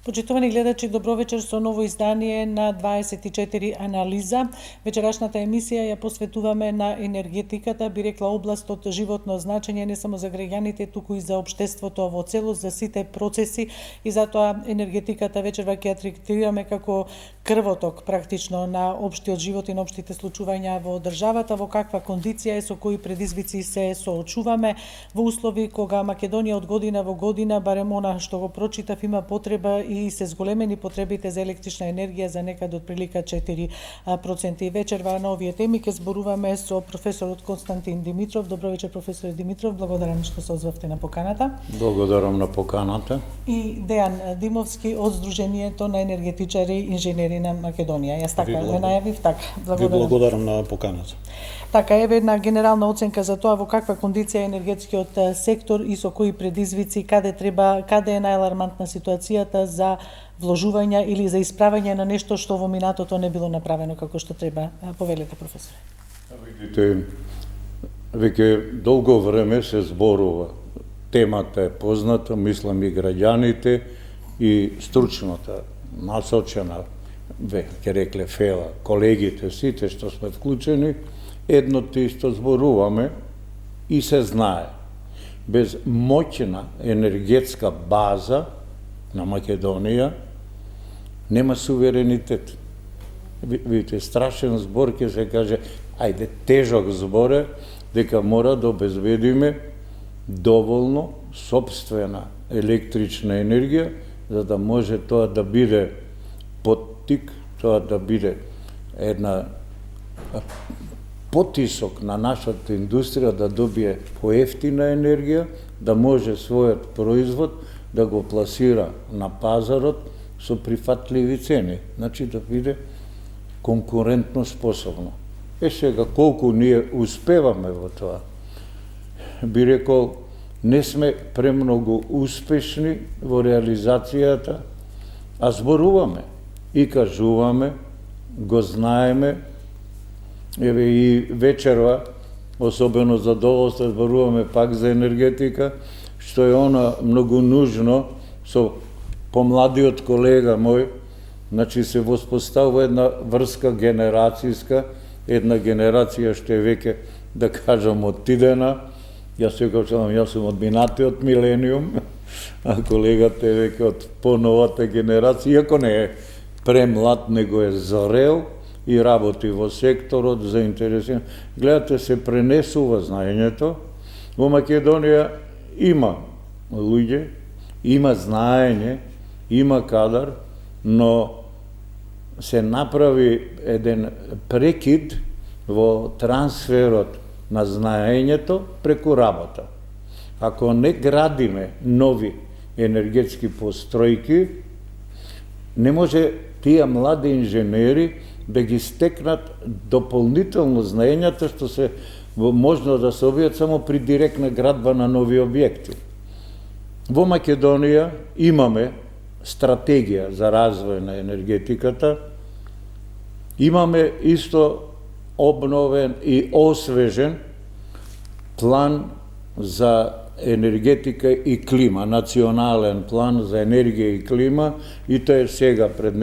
Почитувани гледачи, добро вечер со ново издание на 24 анализа. Вечерашната емисија ја посветуваме на енергетиката, би рекла област од животно значење не само за граѓаните, туку и за општеството во целост, за сите процеси, и затоа енергетиката вечерва ќе ја третираме како крвоток практично на општиот живот и на општите случувања во државата, во каква кондиција е, со кои предизвици се соочуваме во услови кога Македонија од година во година, барем она што го прочитав, има потреба и се зголемени потребите за електрична енергија за некаде од прилика 4%. И вечерва на овие теми ќе зборуваме со професорот Константин Димитров. Добро вечер, професор Димитров, благодарам што се озвавте на поканата. Благодарам на поканата. И Дејан Димовски од Сдруженијето на енергетичари и инженери на Македонија. Јас така ве најавив, така. Ви благодарам на поканата. Така, еве една генерална оценка за тоа во каква кондиција е енергетскиот сектор и со кои предизвици, каде е најалармантна ситуацијата за вложување или за исправање на нешто што во минатото не било направено како што треба. Повелете, професоре. Видите, веќе долго време се зборува. Темата е позната, мислам и граѓаните и стручната, насочена, ќе рекле фела, колегите, сите што сме вклучени, едното исто зборуваме и се знае. Без моќна енергетска база на Македонија нема суверенитет. Видите, страшен збор ќе се каже, ајде, тежок збор е, дека мора да обезбедиме доволно сопствена електрична енергија, за да може тоа да биде поттик, тоа да биде една потисок на нашата индустрија да добие поевтина енергија, да може својот производ да го пласира на пазарот со прифатливи цени, значи да биде конкурентно способно. Сега колку ние успеваме во тоа, би рекол, не сме премногу успешни во реализацијата, а зборуваме и кажуваме, го знаеме. Еве и вечерва, особено задоволство, зборуваме пак за енергетика, што е она многу нужно со помладиот колега мој, значи се воспоставува една врска генерацијска, една генерација што е веќе, да кажам, оттидена. Јас се кажам, јас сум од минатиот милениум, а колегата е веќе од поновата генерација, иако не е премлад, него е зорел и работи во секторот, заинтересен. Гледате, се пренесува знаењето. Во Македонија има луѓе, има знаење, има кадар, но се направи еден прекид во трансферот на знаењето преку работа. Ако не градиме нови енергетски постројки, не може тие млади инженери да ги стекнат дополнително знаењата што се можно да се обијат само при директна градба на нови објекти. Во Македонија имаме стратегија за развој на енергетиката, имаме исто обновен и освежен план за енергетика и клима, национален план за енергија и клима, и тоа е сега пред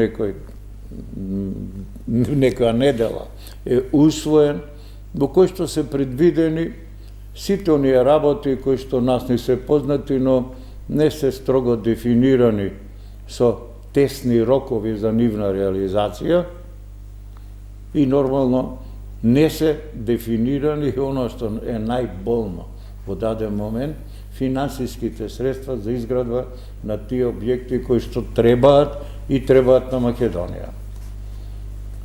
некоја недела е усвоен, во кој што се предвидени сите оние работи кои што нас не се познати, но не се строго дефинирани со тесни рокови за нивна реализација и нормално не се дефинирани оно што е најболно во даден момент, финансиските средства за изградба на тие објекти кои што требаат и требаат на Македонија.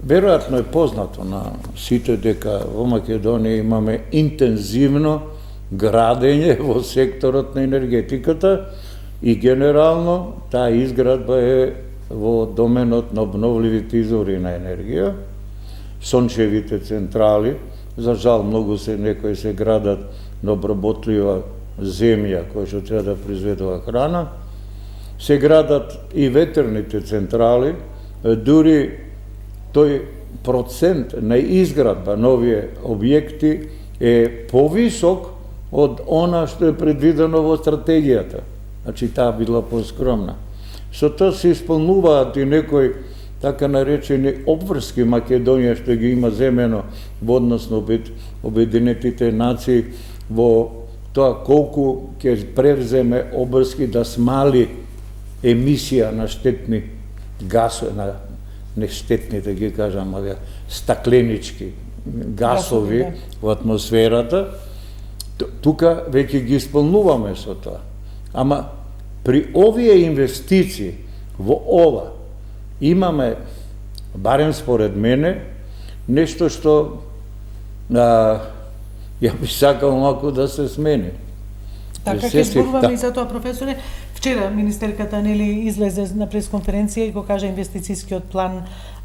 Веројатно е познато на сите дека во Македонија имаме интензивно градење во секторот на енергетиката и генерално таа изградба е во доменот на обновливите извори на енергија, сончевите централи, за жал многу некои се градат на обработлива земја која што треба да произведува храна, се градат и ветерните централи, дури тој процент на изградба на овие објекти е повисок од она што е предвидено во стратегијата. Значи, таа била поскромна. Со тоа се исполнуваат и некои така наречени обврски Македонија што ги има земено во однос на Обединетите нации во тоа колку ќе превземе обврски да смали емисија на штетни гасови, на нештетни да ги кажам, стакленички гасови во атмосферата. Тука веќе ги исполнуваме со тоа. Ама при овие инвестиции во ова имаме, барем според мене, нешто што ја би сакал малку да се смени. Така ќе зборуваме и за тоа, професоре. Вчера министерката нели излезе на пресконференција и го кажа инвестицискиот план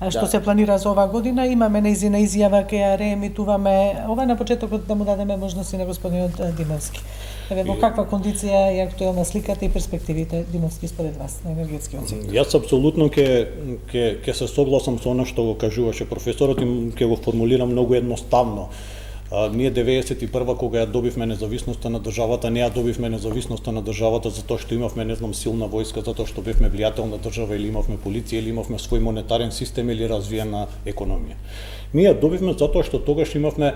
што се планира за ова година. Имаме нејзина изјава, ќе ја реемитуваме. Ова на почетокот да му дадеме можност и на господинот Димовски. Еве во каква кондиција е актуелна сликата и перспективите, Димовски, според вас на енергетскиот сектор? Јас апсолутно ќе се согласам со она што го кажуваше професорот и ќе го формулирам многу едноставно. Ние 91 кога ја добивме независноста на државата, не ја добивме независноста на државата затоа што имавме силна војска, затоа што бевме влијателна држава или имавме полиција или имавме свој монетарен систем или развиена економија. Ние ја добивме затоа што тогаш имавме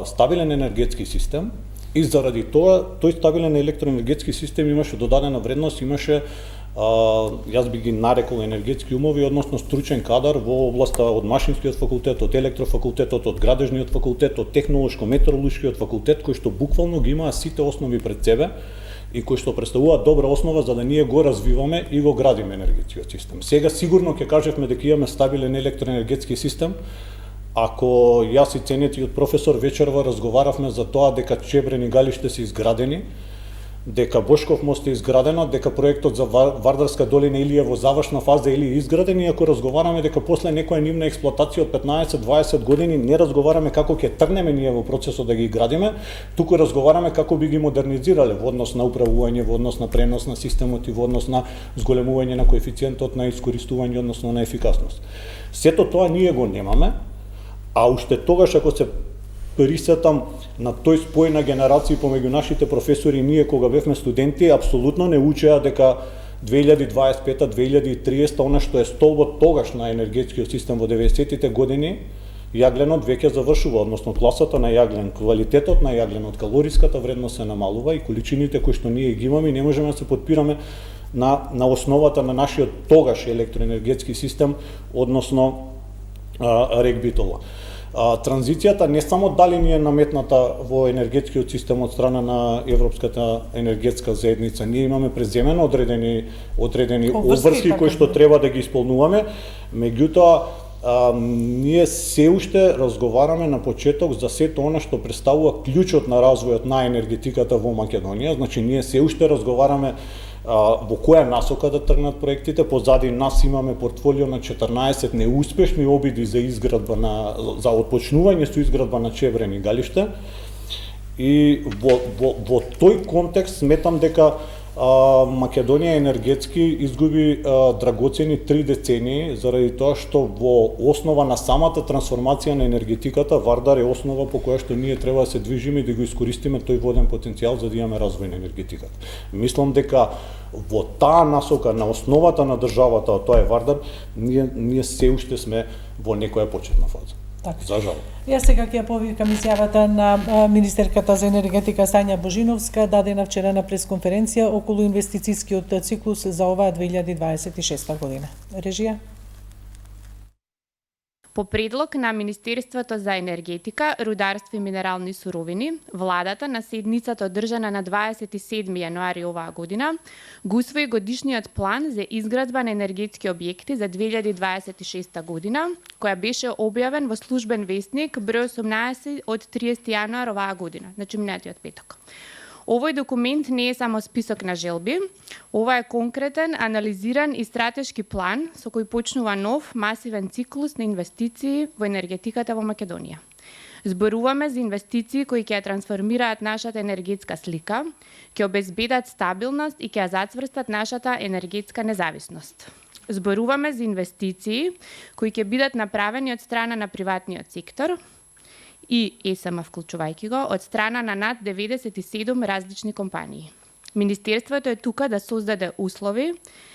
стабилен енергетски систем и заради тоа тој стабилен електроенергетски систем имаше додадена вредност, имаше јас би ги нарекол енергетски умови, односно стручен кадар во областа од машинскиот факултет, од електрофакултетот, од градежниот факултет, од технолошко-метеоролошкиот факултет, кои што буквално ги имаа сите основи пред себе и кои што представуваат добра основа за да ние го развиваме и го градиме енергетскиот систем. Сега сигурно ќе кажевме дека имаме стабилен електроенергетски систем, ако јас и ценетиот професор вечерва разговаравме за тоа дека Чебрен и Галиште се изградени, дека Бошков мост е изградено, дека проектот за Вардарска долина или е во завршна фаза или е изграден, и ако разговараме дека после некоја нивна експлоатација од 15-20 години, не разговараме како ќе тргнеме ние во процесот да ги градиме, туку разговараме како би ги модернизирале во однос на управување, во однос на пренос на системот и во однос на зголемување на коефициентот на искористување, односно на ефикасност. Сето тоа ние го немаме, а уште тогаш ако се присетам на тој спој на генерации помеѓу нашите професори и ние кога бевме студенти, апсолутно не учеа дека 2025-2030 она што е столбот тогаш на енергетскиот систем во 90-тите години, јагленот веќе завршува, односно класата на јаглен, квалитетот на јагленот, калориската вредност се намалува и количините кои што ние ги имаме не можеме да се подпираме на основата на нашиот тогаш електроенергетски систем, односно Рек-Битола. Транзицијата не само дали ни е наметната во енергетскиот систем од страна на Европската енергетска заедница, ние имаме преземено одредени обврски кои што треба да ги исполнуваме, меѓутоа ние се уште разговараме на почеток за сето она што представува клучот на развојот на енергетиката во Македонија, значи ние се уште разговараме во која насока да тргнат проектите. Позади нас имаме портфолио на 14 неуспешни обиди за изградба за отпочнување со изградба на Чебрен и Галиште. И во тој контекст сметам дека Македонија енергетски изгуби драгоцени 3 децении заради тоа што во основа на самата трансформација на енергетиката Вардар е основа по која што ние треба да се движиме и да го искористиме тој воден потенцијал за да имаме развој на енергетиката. Мислам дека во таа насока на основата на државата, тоа е Вардар, ние се уште сме во некоја почетна фаза. Така. За жал. Јас сега ќе ја повикам изјавата на министерката за енергетика Сања Божиновска, дадена вчера на пресконференција околу инвестицискиот циклус за оваа 2026 година. Режија? По предлог на Министерството за енергетика, рударство и минерални суровини, владата на седницата одржана на 27 јануари оваа година го усвои годишниот план за изградба на енергетски објекти за 2026 година, која беше објавен во службен весник број 18 од 30 јануар оваа година, значи минатиот петок. Овој документ не е само список на желби, ова е конкретен, анализиран и стратешки план со кој почнува нов масивен циклус на инвестиции во енергетиката во Македонија. Зборуваме за инвестиции кои ќе ја трансформираат нашата енергетска слика, ќе обезбедат стабилност и ќе ја зацврстат нашата енергетска независност. Зборуваме за инвестиции кои ќе бидат направени од страна на приватниот сектор и ЕСМ вклучувајќи го од страна на над 97 различни компании. Министерството е тука да создаде услови,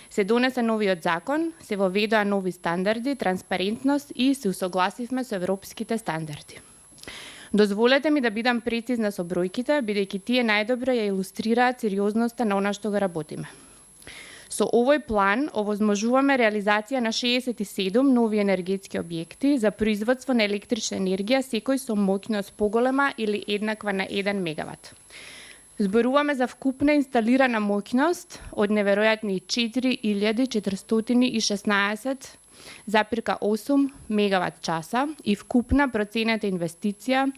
се донесе новиот закон, се воведоа нови стандарди, транспарентност и се усогласивме со европските стандарди. Дозволете ми да бидам прецизна со бројките, бидејќи тие најдобро ја илустрираат сериозноста на она што го работиме. Со овој план овозможуваме реализација на 67 нови енергетски објекти за производство на електрична енергија, секој со моќност поголема или еднаква на 1 мегават. Зборуваме за вкупна инсталирана моќност од неверојатни 4416,8 мегават часа и вкупна процената инвестиција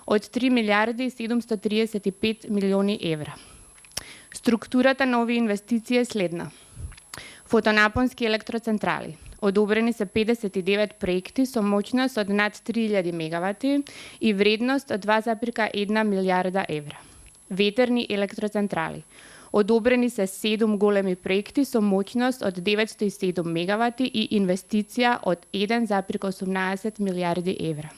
од 3 милиарди и 735 милиони евра. Структурата на овие инвестиции е следна. Фотонапонски електроцентрали. Одобрени се 59 проекти со моќност од над 3000 мегавати и вредност од 2,1 милиарда евра. Ветерни електроцентрали. Одобрени се 7 големи проекти со моќност од 907 мегавати и инвестиција од 1,18 милиарди евра.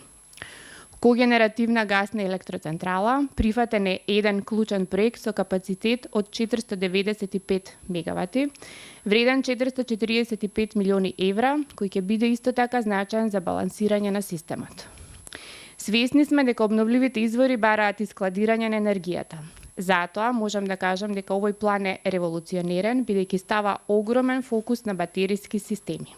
Когенеративна гасна електроцентрала, прифатен е еден клучен проект со капацитет од 495 мегавати, вреден 445 милиони евра, кој ќе биде исто така значаен за балансирање на системот. Свесни сме дека обновливите извори бараат и складирање на енергијата. Затоа можам да кажам дека овој план е револуционерен, бидејќи става огромен фокус на батериски системи.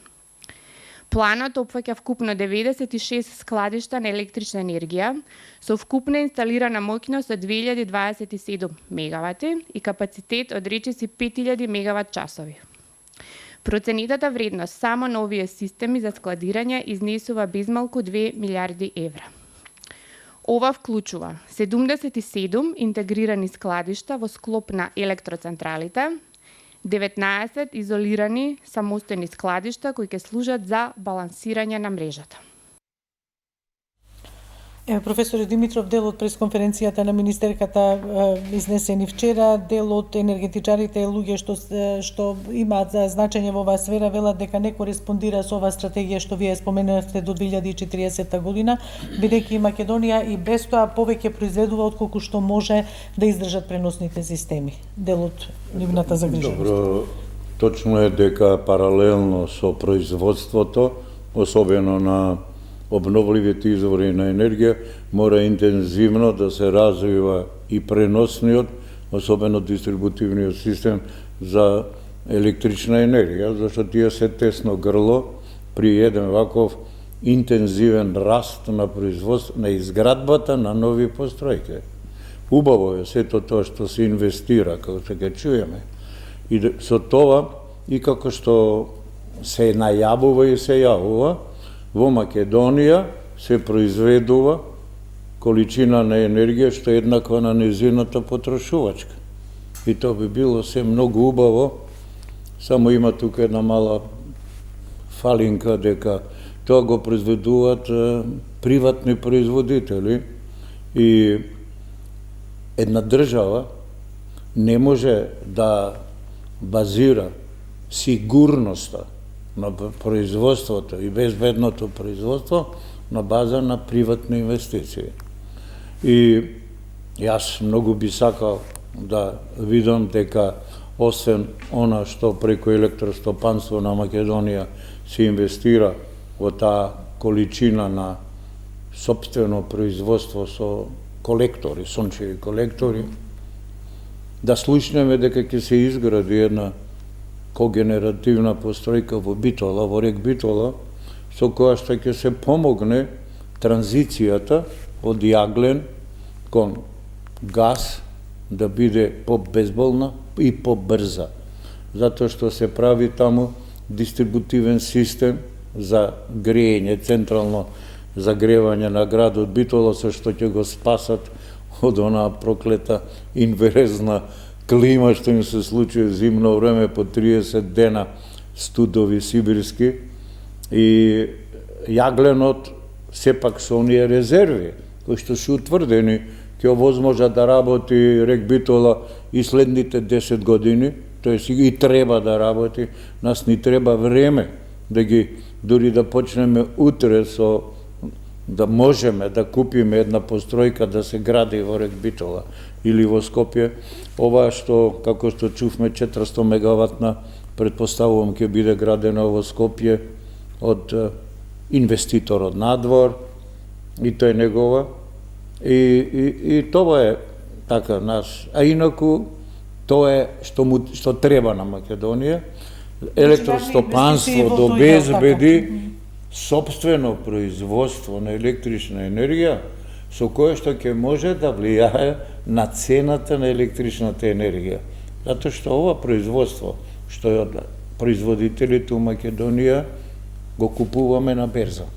Планот опфаќа вкупно 96 складишта на електрична енергија со вкупна инсталирана моќност од 2027 мегавати и капацитет од речиси 5000 мегават часови. Проценетата вредност само на овие системи за складирање изнесува безмалку 2 милиарди евра. Ова вклучува 77 интегрирани складишта во склоп на електроцентралите, 19 изолирани самостојни складишта кои ќе служат за балансирање на мрежата. Професор Димитров, дел од пресконференцијата на министерката изнесени вчера, дел од енергетичарите и луѓе што имаат значење во оваа сфера велат дека не кореспондира со оваа стратегија што вие споменавте до 2040 година, бидејќи Македонија и без тоа повеќе произведува отколку што може да издржат преносните системи. Дел од нивната загриженост. Добро, точно е дека паралелно со производството, особено на обновливите извори на енергија, мора интензивно да се развива и преносниот, особено дистрибутивниот систем за електрична енергија, зашто тие се тесно грло при еден ваков интензивен раст на производство, на изградбата на нови постројки. Убаво е сето тоа што се инвестира, како што ќе чуеме. И со тоа, и како што се најавува и се јавува, во Македонија се произведува количина на енергија што е еднаква на незината потрошувачка. И тоа би било се многу убаво, само има тука една мала фалинка дека тоа го произведуваат приватни производители и една држава не може да базира сигурноста на производството и безбедното производство на база на приватни инвестиции. И јас многу би сакал да видам дека освен она што преку електростопанство на Македонија се инвестира во таа количина на сопствено производство со колектори, сончеви колектори, да слушнеме дека ќе се изгради една когенеративна постројка во Битола, во рек Битола, со која што ќе се помогне транзицијата од јаглен кон газ да биде побезболна и побрза. Затоа што се прави таму дистрибутивен систем за грејење, централно загревање на градот Битола, со што ќе го спасат од онаа проклета инверезна клима што им се случи зимно време по 30 дена студови сибирски, и јагленот сепак со оние резерви кои што се утврдени ќе овозможат да работи рек Битола и следните 10 години, тоест и треба да работи. Нас ни треба време да ги, дури да почнеме утре со да можеме да купиме една постројка да се гради во Рек Битола или во Скопје, ова што, како што чувме, 400 мегаватна, предпоставувам ќе биде градена во Скопје од инвеститор од надвор, и тој негова. И тоа е така наш. А инаку тоа е што треба на Македонија. Електростопанство да обезбеди сопствено производство на електрична енергија со кое што ќе може да влијае на цената на електричната енергија. Затоа што ова производство што е од производителите у Македонија го купуваме на берза.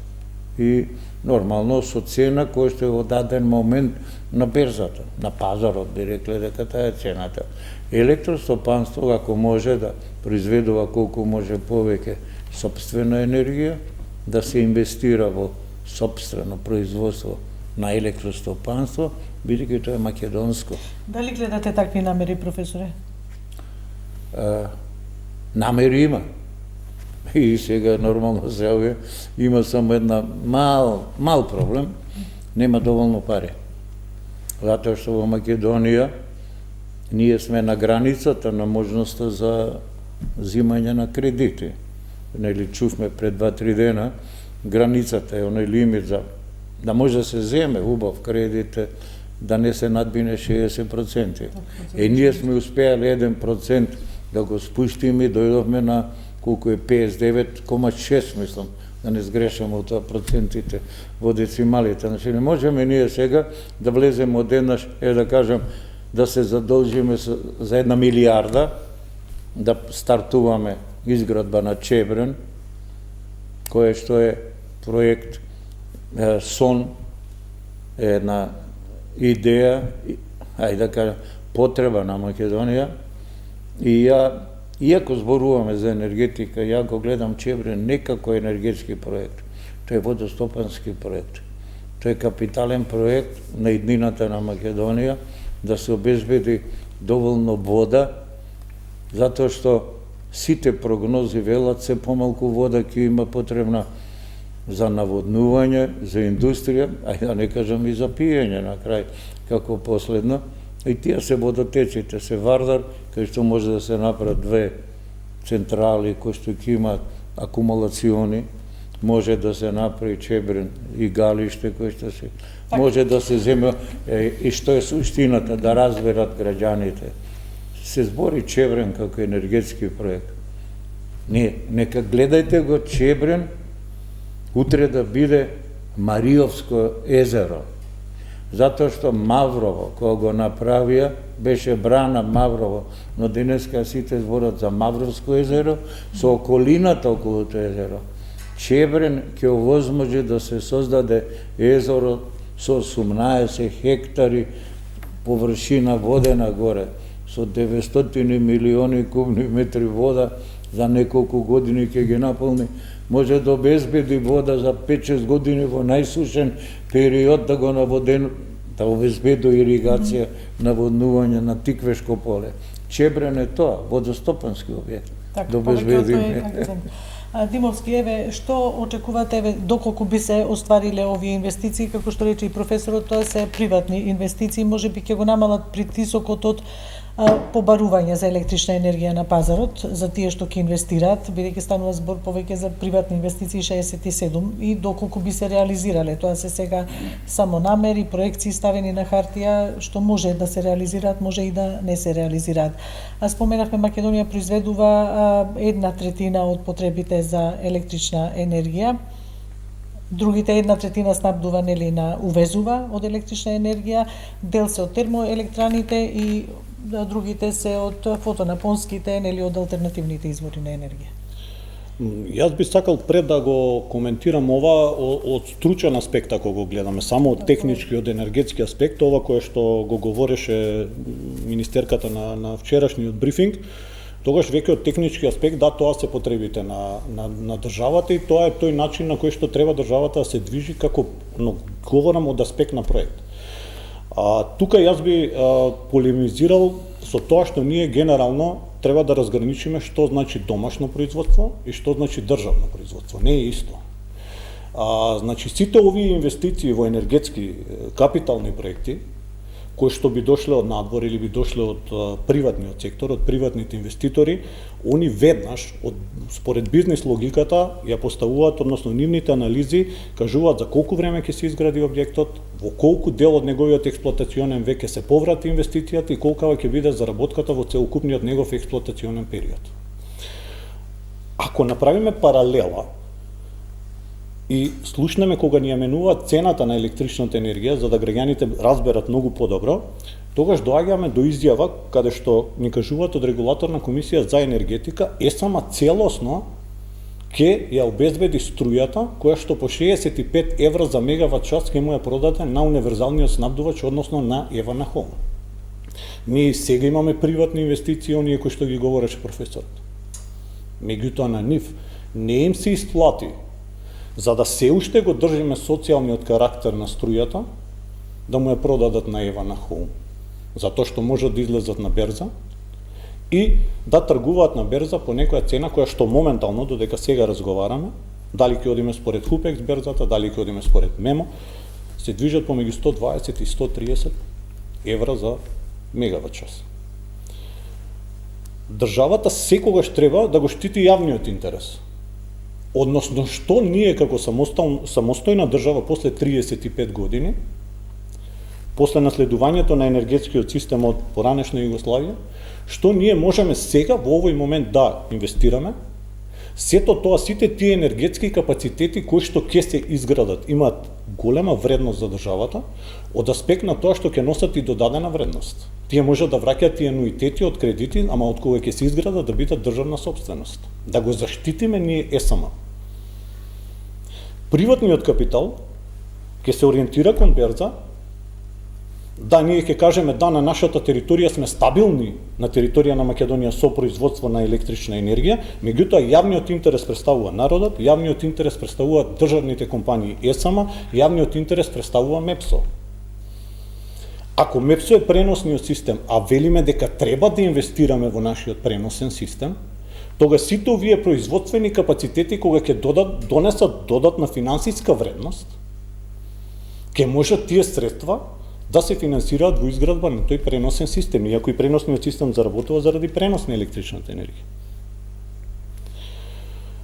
И нормално со цена која што е во даден момент на берзата, на пазарот би рекле дека таа е цената. Електростопанство ако може да произведува колку може повеќе сопствена енергија, да се инвестира во сопствено производство на електростопанство, бидејќи тоа е македонско. Дали гледате такви намери, професоре? Намери има. И сега нормално се има само една мал проблем, нема доволно пари. Затоа што во Македонија ние сме на границата на можноста за взимање на кредити. Нели чувме пред 2-3 дена, границата е оној лимит за да може да се земе убав кредит, да не се надбине 60%. Ние сме успеале 1% да го спуштиме и дојдовме на колку е 59,6, мислам, да не сгрешам од тоа процентите во децималите. Значи не можеме ние сега да влеземе одеднаш, да кажем, да се задолжиме за 1 милиарда, да стартуваме изградба на Чебрен, кој што е проект сон, една идеја, ајде да кажем, потреба на Македонија. И иако зборуваме за енергетика, ја го гледам Чебрен не како енергетски проект, тој е водостопански проект. Тој е капитален проект на иднината на Македонија, да се обезбеди доволно вода, затоа што сите прогнози велат се помалку вода ќе има потребна за наводнување, за индустрија, а да не кажам и за пиење на крај, како последно. И тие се водотеците, се Вардар, кај што може да се направат 2 централи кои што ќе имаат акумулациони, може да се направи Чебрен и Галиште кои што се може да се земе и што е суштината да разберат граѓаните. Се збори Чебрен како енергетски проект. Нека гледајте го Чебрен утре да биде Мариовско езеро. Затоа што Маврово, кога го направија, беше брана Маврово, но денеска сите зборат за Мавровско езеро, со околината околу тоа езеро. Чебрен ќе овозможи да се создаде езеро со 18 хектари површина водена горе, со 900 милиони кубни метри вода, за неколку години ќе ги наполни, може да обезбеди вода за 5-6 години во најсушен период да го наводен, да обезбеди иригација, наводнување на Тиквешко поле. Чебрен е тоа, водостопански објект. Така, да обезбеди. Димовски, еве, што очекувате, еве, доколку би се оствариле овие инвестиции, како што рече и професорот, тоа се приватни инвестиции, можеби ќе го намалат притисокот од побарување за електрична енергија на пазарот, за тие што ќе инвестираат, бидејќи станува збор повеќе за приватни инвестиции 67 и доколку би се реализирале. Тоа се сега само намери, проекции ставени на хартија, што може да се реализираат, може и да не се реализираат. А споменавме Македонија произведува 1/3 од потребите за електрична енергија. Другите 1/3 снабдува, нели, на увезува од електрична енергија, дел се од термоелектраните и другите се од фотонапонските, нели, од алтернативните извори на енергија. Јас би сакал пред да го коментирам ова од стручен аспект, ако го гледаме, само од технички, од енергетски аспект, ова кое што го говореше министерката на вчерашниот брифинг, тогаш веќе од технички аспект, да, тоа се потребите на државата и тоа е тој начин на кој што треба државата да се движи како, но говорам од аспект на проект. Тука јас би полемизирал со тоа што ние генерално треба да разграничиме што значи домашно производство и што значи државно производство. Не е исто. Значи, сите овие инвестиции во енергетски капитални проекти, кои што би дошле од надвор или би дошле од приватниот сектор, од приватните инвеститори, они веднаш, според бизнес логиката, ја поставуваат, односно нивните анализи кажуваат за колку време ќе се изгради објектот, во колку дел од неговиот експлоатационен век ќе се поврати инвестицијата и колкава ќе биде заработката во целокупниот негов експлоатационен период. Ако направиме паралела и слушнеме кога ни ја менуваат цената на електричната енергија, за да граѓаните разберат многу подобро, тогаш доаѓаме до изјава каде што ни кажуваат од регулаторна комисија за енергетика, ЕСАМА целосно ќе ја обезбеди струјата, која што по 65 евра за мегават час ќе му ја продаде на универзалниот снабдувач, односно на Евана Холм. Ние сега имаме приватни инвестиции, оние кои што ги говореше професорот. Меѓутоа на нив не им се исплати, за да се уште го држиме социјалниот карактер на струјата, да му ја продадат на Евана Холм, затоа што можат да излезат на берза и да тргуваат на берза по некоја цена која што моментално, додека сега разговараме, дали ќе одиме според Хупекс берзата, дали ќе одиме според Мемо, се движат помеѓу 120 и 130 евра за мегават час. Државата секогаш треба да го штити јавниот интерес. Односно, што ние како самостојна држава после 35 години, после наследувањето на енергетскиот систем од поранешна Југославија, што ние можеме сега во овој момент да инвестираме, сето тоа, сите тие енергетски капацитети кои што ќе се изградат, имаат голема вредност за државата, од аспект на тоа што ќе носат и додадена вредност. Тие можат да враќаат и ануитети од кредити, ама од кога ќе се изградат да бидат државна сопственост. Да го заштитиме ние ЕСАМА. Приватниот капитал ќе се ориентира кон берза. Да, ние ќе кажеме да, на нашата територија сме стабилни, на територија на Македонија со производство на електрична енергија, меѓутоа јавниот интерес представува народот, јавниот интерес представуваат државните компании ЕСАМА, јавниот интерес представува МЕПСО. Ако МЕПСО е преносниот систем, а велиме дека треба да инвестираме во нашиот преносен систем, тога сите овие производствени капацитети кога ќе донесат додатна финансиска вредност, ќе можат тие средства да се финансираат во изградба на тој преносен систем, иако и преносниот систем заработува заради пренос на електричната енергија.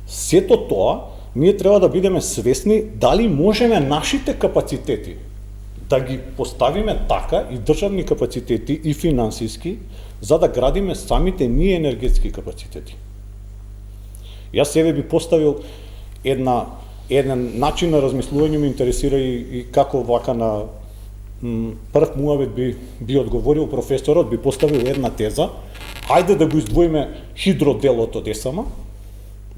Сето тоа, ние треба да бидеме свесни дали можеме нашите капацитети да ги поставиме така, и државни капацитети и финансиски, за да градиме самите ние енергетски капацитети. Јас себе би поставил еден начин на размислување, ме интересира и како вака на прв муавет би одговорил професорот, би поставил една теза: ајде да го издвоиме хидроделот од ЕСАМА,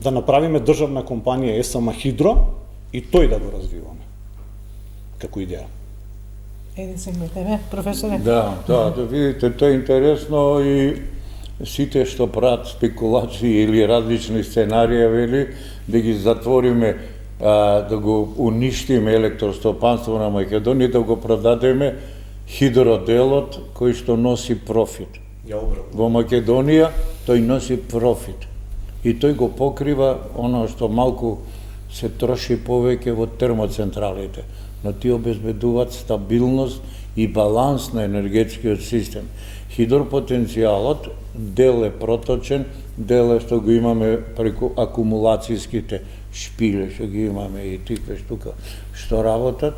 да направиме државна компанија ЕСАМА Хидро и тој да го развиваме како идеја. Еден сегмент, професоре? Да, видите, тоа е интересно и сите што прават спекулации или различни сценарија, вели, да ги затвориме, да го уништиме електростопанство на Македонија, да го продадеме хидроделот кој што носи профит. Во Македонија тој носи профит и тој го покрива оно што малку се троши повеќе во термоцентралите, но тие обезбедуваат стабилност и баланс на енергетскиот систем. Хидропотенцијалот дел е проточен, дел е што го имаме преку акумулацијските шпиле, што ги имаме и тикве штука што работат,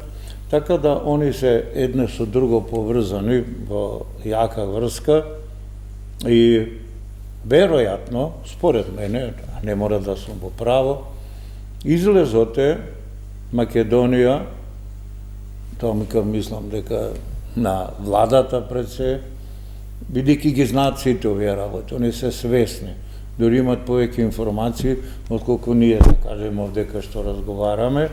така да они се едно со друго поврзани во јака врска и веројатно, според мене, не мора да сум во право, излезот е Македонија, тоа мислам дека на владата пред се, бидејќи ги знаат сите овие работи, они се свесни, дори имат повеќе информации отколку ние, да кажеме, овдека што разговараме,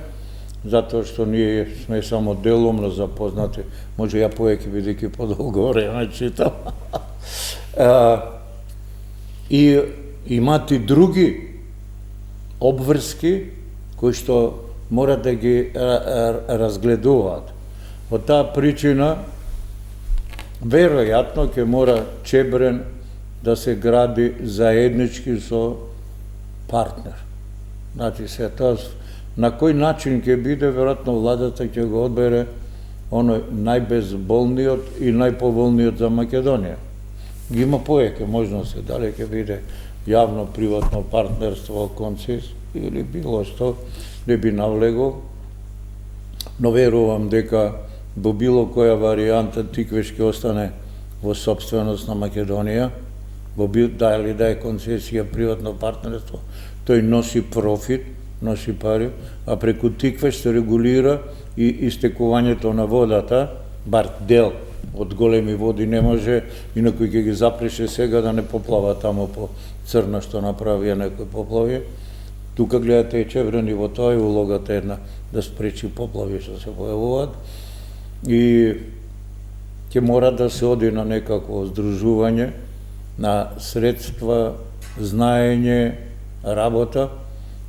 затоа што ние сме само делумно запознати, може ја повеќе бидејќи подолго време читам. И имат и други обврски кои што мора да ги разгледуваат. По таа причина, веројатно ќе мора Чебрен да се гради заеднички со партнер. Значи, се тоа на кој начин ќе биде, веројатно владата ќе го одбере оној најбезболниот и најповолниот за Македонија. Ги има повеќе можности, дали ќе биде јавно-приватно партнерство, концес или било што, не би навлегол, но верувам дека во било која варијанта Тиквеш ќе остане во собственост на Македонија, дали да е концесија, приватно партнерство, тој носи профит, носи пари, а преку Тиквеш се регулира и истекувањето на водата, бар дел од големи води не може, инаку ќе ги запреше сега да не поплава тамо по Црна што направија некој поплави. Тука гледате и Чебрен и во тоа е улогата една да спречи поплави што се појавуваат и ќе мора да се оди на некакво здружување на средства, знаење, работа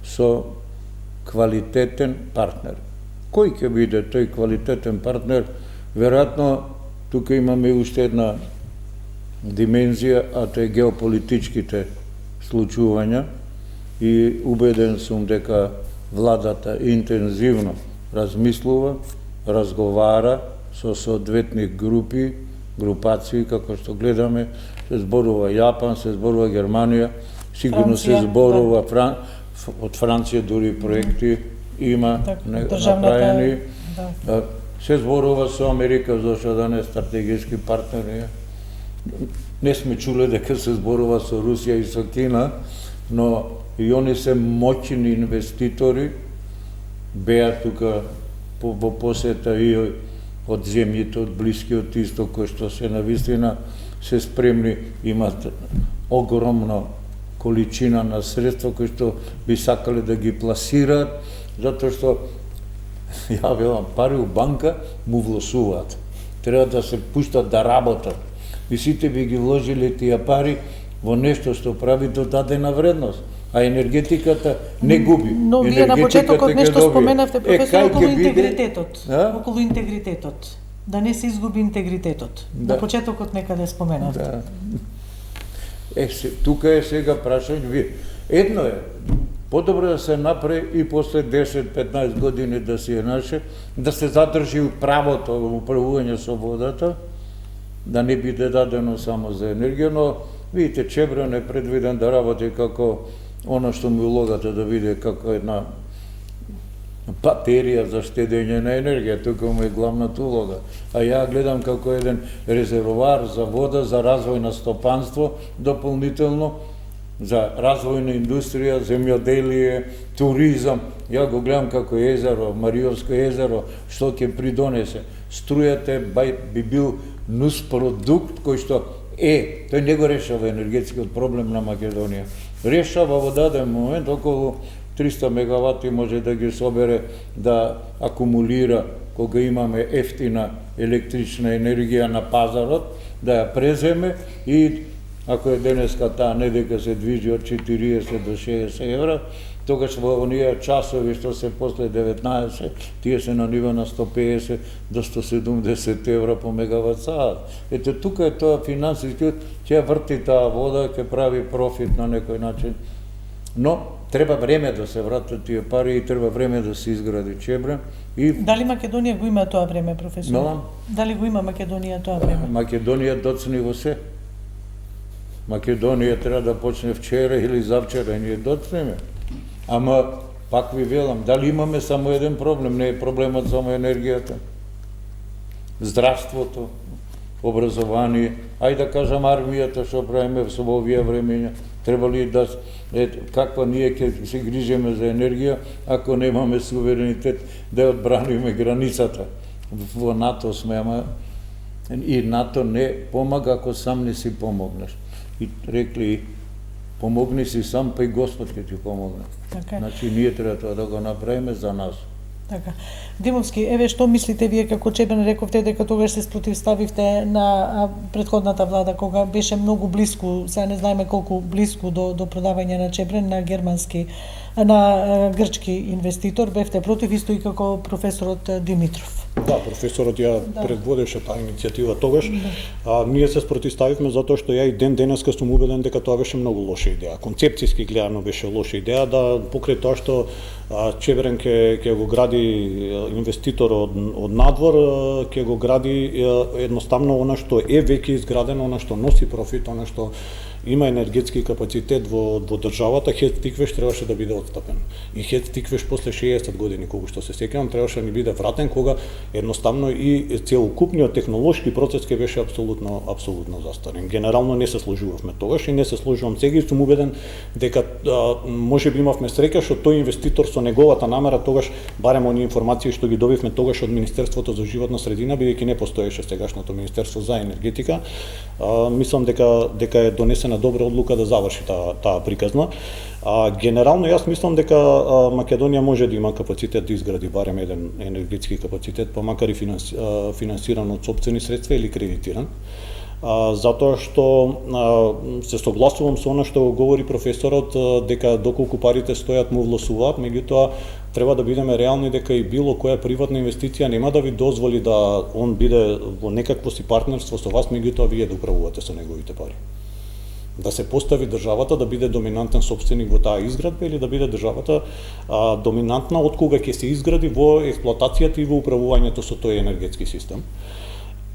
со квалитетен партнер. Кој ќе биде тој квалитетен партнер? Веројатно тука имаме уште една димензија, а тоа е геополитичките случувања и убеден сум дека владата интензивно размислува, разговара со соодветни групи, групации, како што гледаме, се зборува Јапан, се зборува Германија, сигурно се зборува од Франција, дури проекти има направени. Се зборува со Америка, зашто да не стратегиски партнери. Не сме чуле дека се зборува со Русија и со Кина, но и они се моќни инвеститори, беа тука во посета и од земјите, од Блискиот Исток, кои што се навистина се спремни, имат огромна количина на средства кои што би сакале да ги пласираат, затоа што ја велам, пари у банка му влосуваат. Треба да се пуштат да работат. И сите би ги вложиле тие пари во нешто што прави додадена вредност. А енергетиката не губи. Но вие на почетокот нешто споменавте, професор, околу интегритетот. Околу интегритетот. Да не се изгуби интегритетот. На почетокот некаде споменавте. Тука е сега прашање ви. Едно е, подобро да се направи и после 10-15 години да си е наше, да се задржи правото во управување со водата, да не биде дадено само за енергија, но видите, Чебрен е предвиден да работи како оно што му улогата да биде како една батерија за штедење на енергија, тука му е главната улога. А ја гледам како еден резервоар за вода, за развој на стопанство, дополнително, за развој на индустрија, земјоделие, туризам. Ја го гледам како езеро, Мариовско езеро, што ќе придонесе. Струјата би бил нуспродукт кој што тој не го решава енергетскиот проблем на Македонија. Решава во даден момент околу 300 мегавати може да ги собере, да акумулира кога имаме ефтина електрична енергија на пазарот, да ја преземе и ако е денеска таа не дека се движи од 40 до 60 евра, тогаш во оние часови што се после 19, тие се на ниво на 150 до 170 евра по мегават саат. Ете, тука е тоа финансиски, ќе врти таа вода, ќе прави профит на некој начин. Но треба време да се вратат тие пари и треба време да се изгради Чебрен. Дали Македонија го има тоа време, професор? No. Дали го има Македонија тоа време? Македонија доцни во се. Македонија треба да почне вчера или завчера, ние доцнеме. Ама, пак ви велам, дали имаме само еден проблем? Не е проблемот само енергијата. Здравството, образование, ајде да кажам армијата, што правиме во овие времења. Треба ли да, каква ние ќе се грижиме за енергија, ако немаме суверенитет да одбраниме границата. Во НАТО сме, ама и НАТО не помага ако сам не си помогнеш. И рекли, помогни си сам, па и Господ ќе ти помогне. Така. Значи, ние треба тоа да го направиме за нас. Така. Димовски, еве што мислите вие како Чебрен, рековте дека тогаш се спротивставивте на претходната влада кога беше многу блиску, сега не знаеме колку блиску до продавање на Чебрен на германски на грчки инвеститор, бевте против исто и како професорот Димитров. Да, професорот ја предводеше таа иницијатива тогаш. Ние се спротивставивме затоа што ја и денеска сум убеден дека тоа беше многу лоша идеја. Концепцијски гледано беше лоша идеја, да покрај тоа што Чебрен ќе го гради инвеститор од надвор, ќе го гради едноставно она што е веќе изградено, она што носи профит, она што има енергетски капацитет во државата. ХЕЦ Тиквеш требаше да биде отстапен. И ХЕЦ Тиквеш после 60 години, кога што се сеќавам, требаше да ни биде вратен, кога едноставно и целокупниот технолошки процес ќе беше апсолутно застарен. Генерално не се сложувавме тогаш и не се сложувам сега и сум убеден дека можеби имавме среќа што тој инвеститор со неговата намера тогаш, барем оние информации што ги добивме тогаш од Министерството за животна средина, бидејќи не постоеше сегашното Министерство за енергетика, мислам дека е донесена добра одлука да заврши таа приказна. Генерално јас мислам дека Македонија може да има капацитет да изгради барем еден енергетски капацитет, па макар и финансиран од сопствени средства или кредитиран. Затоа што се согласувам со она што го говори професорот, дека доколку парите стојат му власуваат, меѓутоа треба да бидеме реални дека и било која приватна инвестиција нема да ви дозволи да он биде во некакво си партнерство со вас, меѓутоа вие да управувате со неговите пари. Да се постави државата да биде доминантен сопственик во таа изградба или да биде државата доминантна од кога ќе се изгради во експлоатацијата и во управувањето со тој енергетски систем.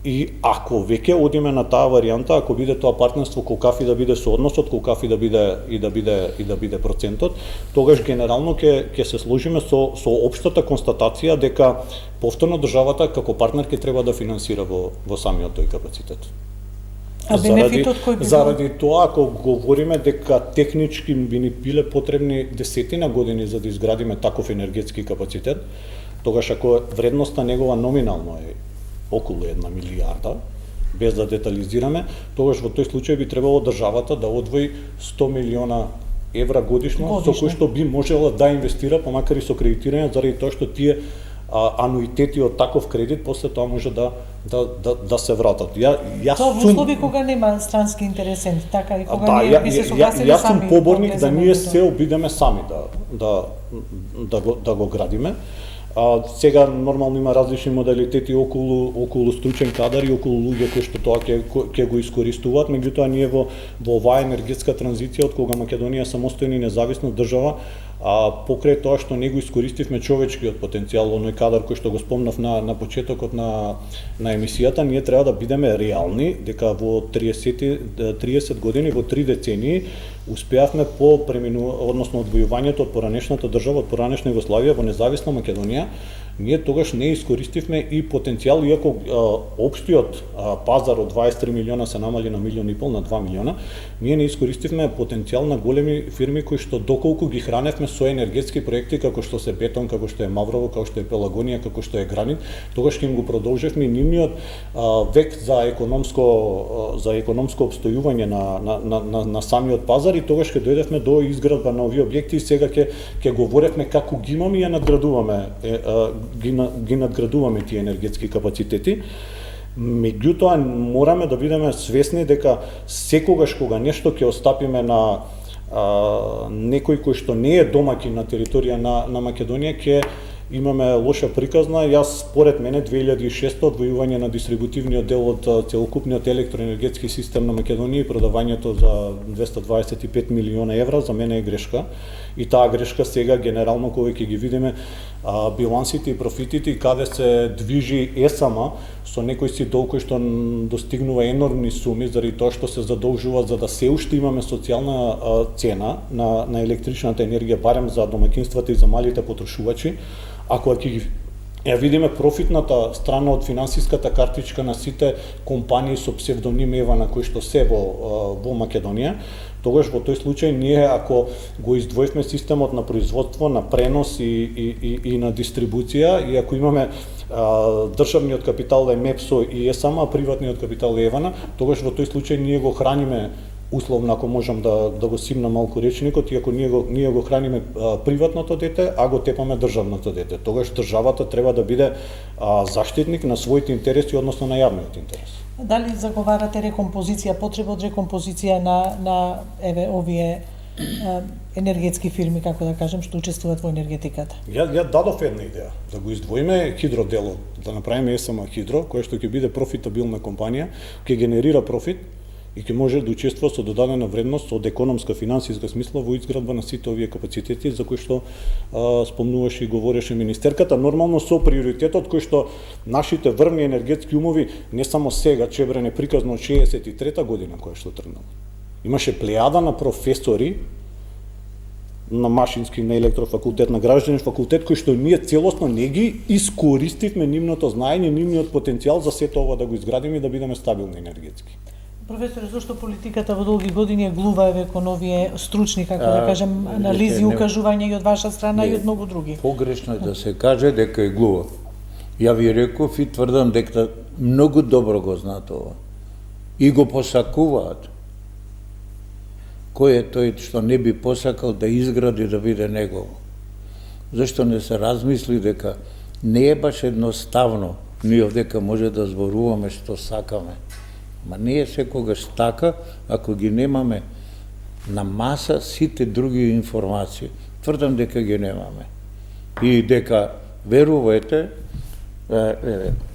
И ако веќе одиме на таа варијанта, ако биде тоа партнерство колкафи да биде соодносот, колкафи да биде процентот, тогаш генерално ќе се сложиме со општата констатација дека повторно државата како партнер ќе треба да финансира во самиот тој капацитет. А бенефитот кој би заради тоа, ако говориме дека технички би ни биле потребни десетина години за да изградиме таков енергетски капацитет, тогаш ако вредноста негова номинално е околу 1 милијарда, без да детализираме, тогаш во тој случај би требало државата да одвои 100 милиона евра годишно, со кои што би можела да инвестира, па макар и со кредитирање, заради тоа што тие ануитети од таков кредит после тоа може да се вратат. Тоа во услови кога нема странски интересент, така и кога ние би се согласиле сами. Јас сум поборник да ние се обидеме сами да го градиме. Сега нормално има различни модалитети околу стручен кадар и околу луѓе кои што тоа ќе го искористуваат, меѓутоа ние во оваа енергетска транзиција од кога Македонија самостојна и независна држава, покрај тоа што не го искористивме човечкиот потенцијал, оној кадар кој што го спомнав на почетокот на емисијата, ние треба да бидеме реални дека во 30 години, во 3 децении успеавме по односно одвојувањето од поранешната држава, од поранешна Југославија во независна Македонија, ние тогаш не искористивме и потенцијал, иако општиот пазар од 23 милиона се намали на 1,5 милиона, на 2 милиона, ние не искористивме потенцијал на големи фирми кои што доколку ги храневме со енергетски проекти како што се Бетон, како што е Маврово, како што е Пелагонија, како што е Гранит, тогаш ќе им го продолжевме нивниот век за економско обстојување на самиот пазар и тогаш ќе дојдевме до изградба на овие објекти и сега ќе говоревме како ги имаме и ја надградуваме ги надградуваме тие енергетски капацитети. Меѓутоа мораме да бидеме свесни дека секогаш кога нешто ќе остапиме на некој кој што не е домаќин на територија на Македонија, ќе имаме лоша приказна. Јас според мене 2600 одвојување на дистрибутивниот дел од целокупниот електроенергетски систем на Македонија и продавањето за 225 милиона евра за мене е грешка. И таа грешка сега генерално кога ќе ги видиме билансите и профитите и каде се движи ЕСАМА со некој си долг кој што достигнува енормни суми заради тоа што се задолжува за да се уште имаме социјална цена на електричната енергија барем за домаќинствата и за малите потрошувачи. Ако ќе ја видиме профитната страна од финансиската картичка на сите компании со псевдоним Ева на кои што се во Македонија, тогаш во тој случај ние ако го издвоивме системот на производство, на пренос и на дистрибуција и ако имаме државниот капитал е МЕПСО и ЕСАМА, приватниот капитал е Евана, тогаш во тој случај ние го храниме условно, ако можам да го симна малку речникот, иако ние го храниме приватното дете, а го тепаме државното дете. Тогаш државата треба да биде заштитник на своите интереси, односно на јавниот интерес. Дали заговарате рекомпозиција, потреба од рекомпозиција на овие енергетски фирми, како да кажем, што учествуваат во енергетиката? Ја дадов една идеја, да го издвоиме хидроделот, да направиме СМ Хидро, која што ќе биде профитабилна компанија, ќе генерира профит и ќе може да учествува со додадена вредност од економска, финансиска смисла во изградба на сите овие капацитети за кои што спомнуваше и говореше министерката, нормално со приоритетот кој што нашите врвни енергетски умови не само сега Чебрен е приказно од 63-та година која што тргнала. Имаше плејада на професори на машински, на електрофакултет, на гражданин факултет, кои што ние целосно не ги искористивме нивното знаење, нивниот потенцијал за сето ова да го изградиме и да бидеме стабилни енергетски. Професоре, зашто политиката во долги години е глува кон овие стручни, како да кажем, анализи, укажувања и од ваша страна и од многу други? Погрешно е да се каже дека е глува. Ја ви реков и тврдам дека многу добро го знаат ова. И го посакуваат. Кој е тој што не би посакал да изгради да биде негово? Зашто не се размисли дека не е баш едноставно ние овдека може да зборуваме што сакаме. Ма не е секогаш така ако ги немаме на маса сите други информации. Тврдам дека ги немаме. И дека, верувате,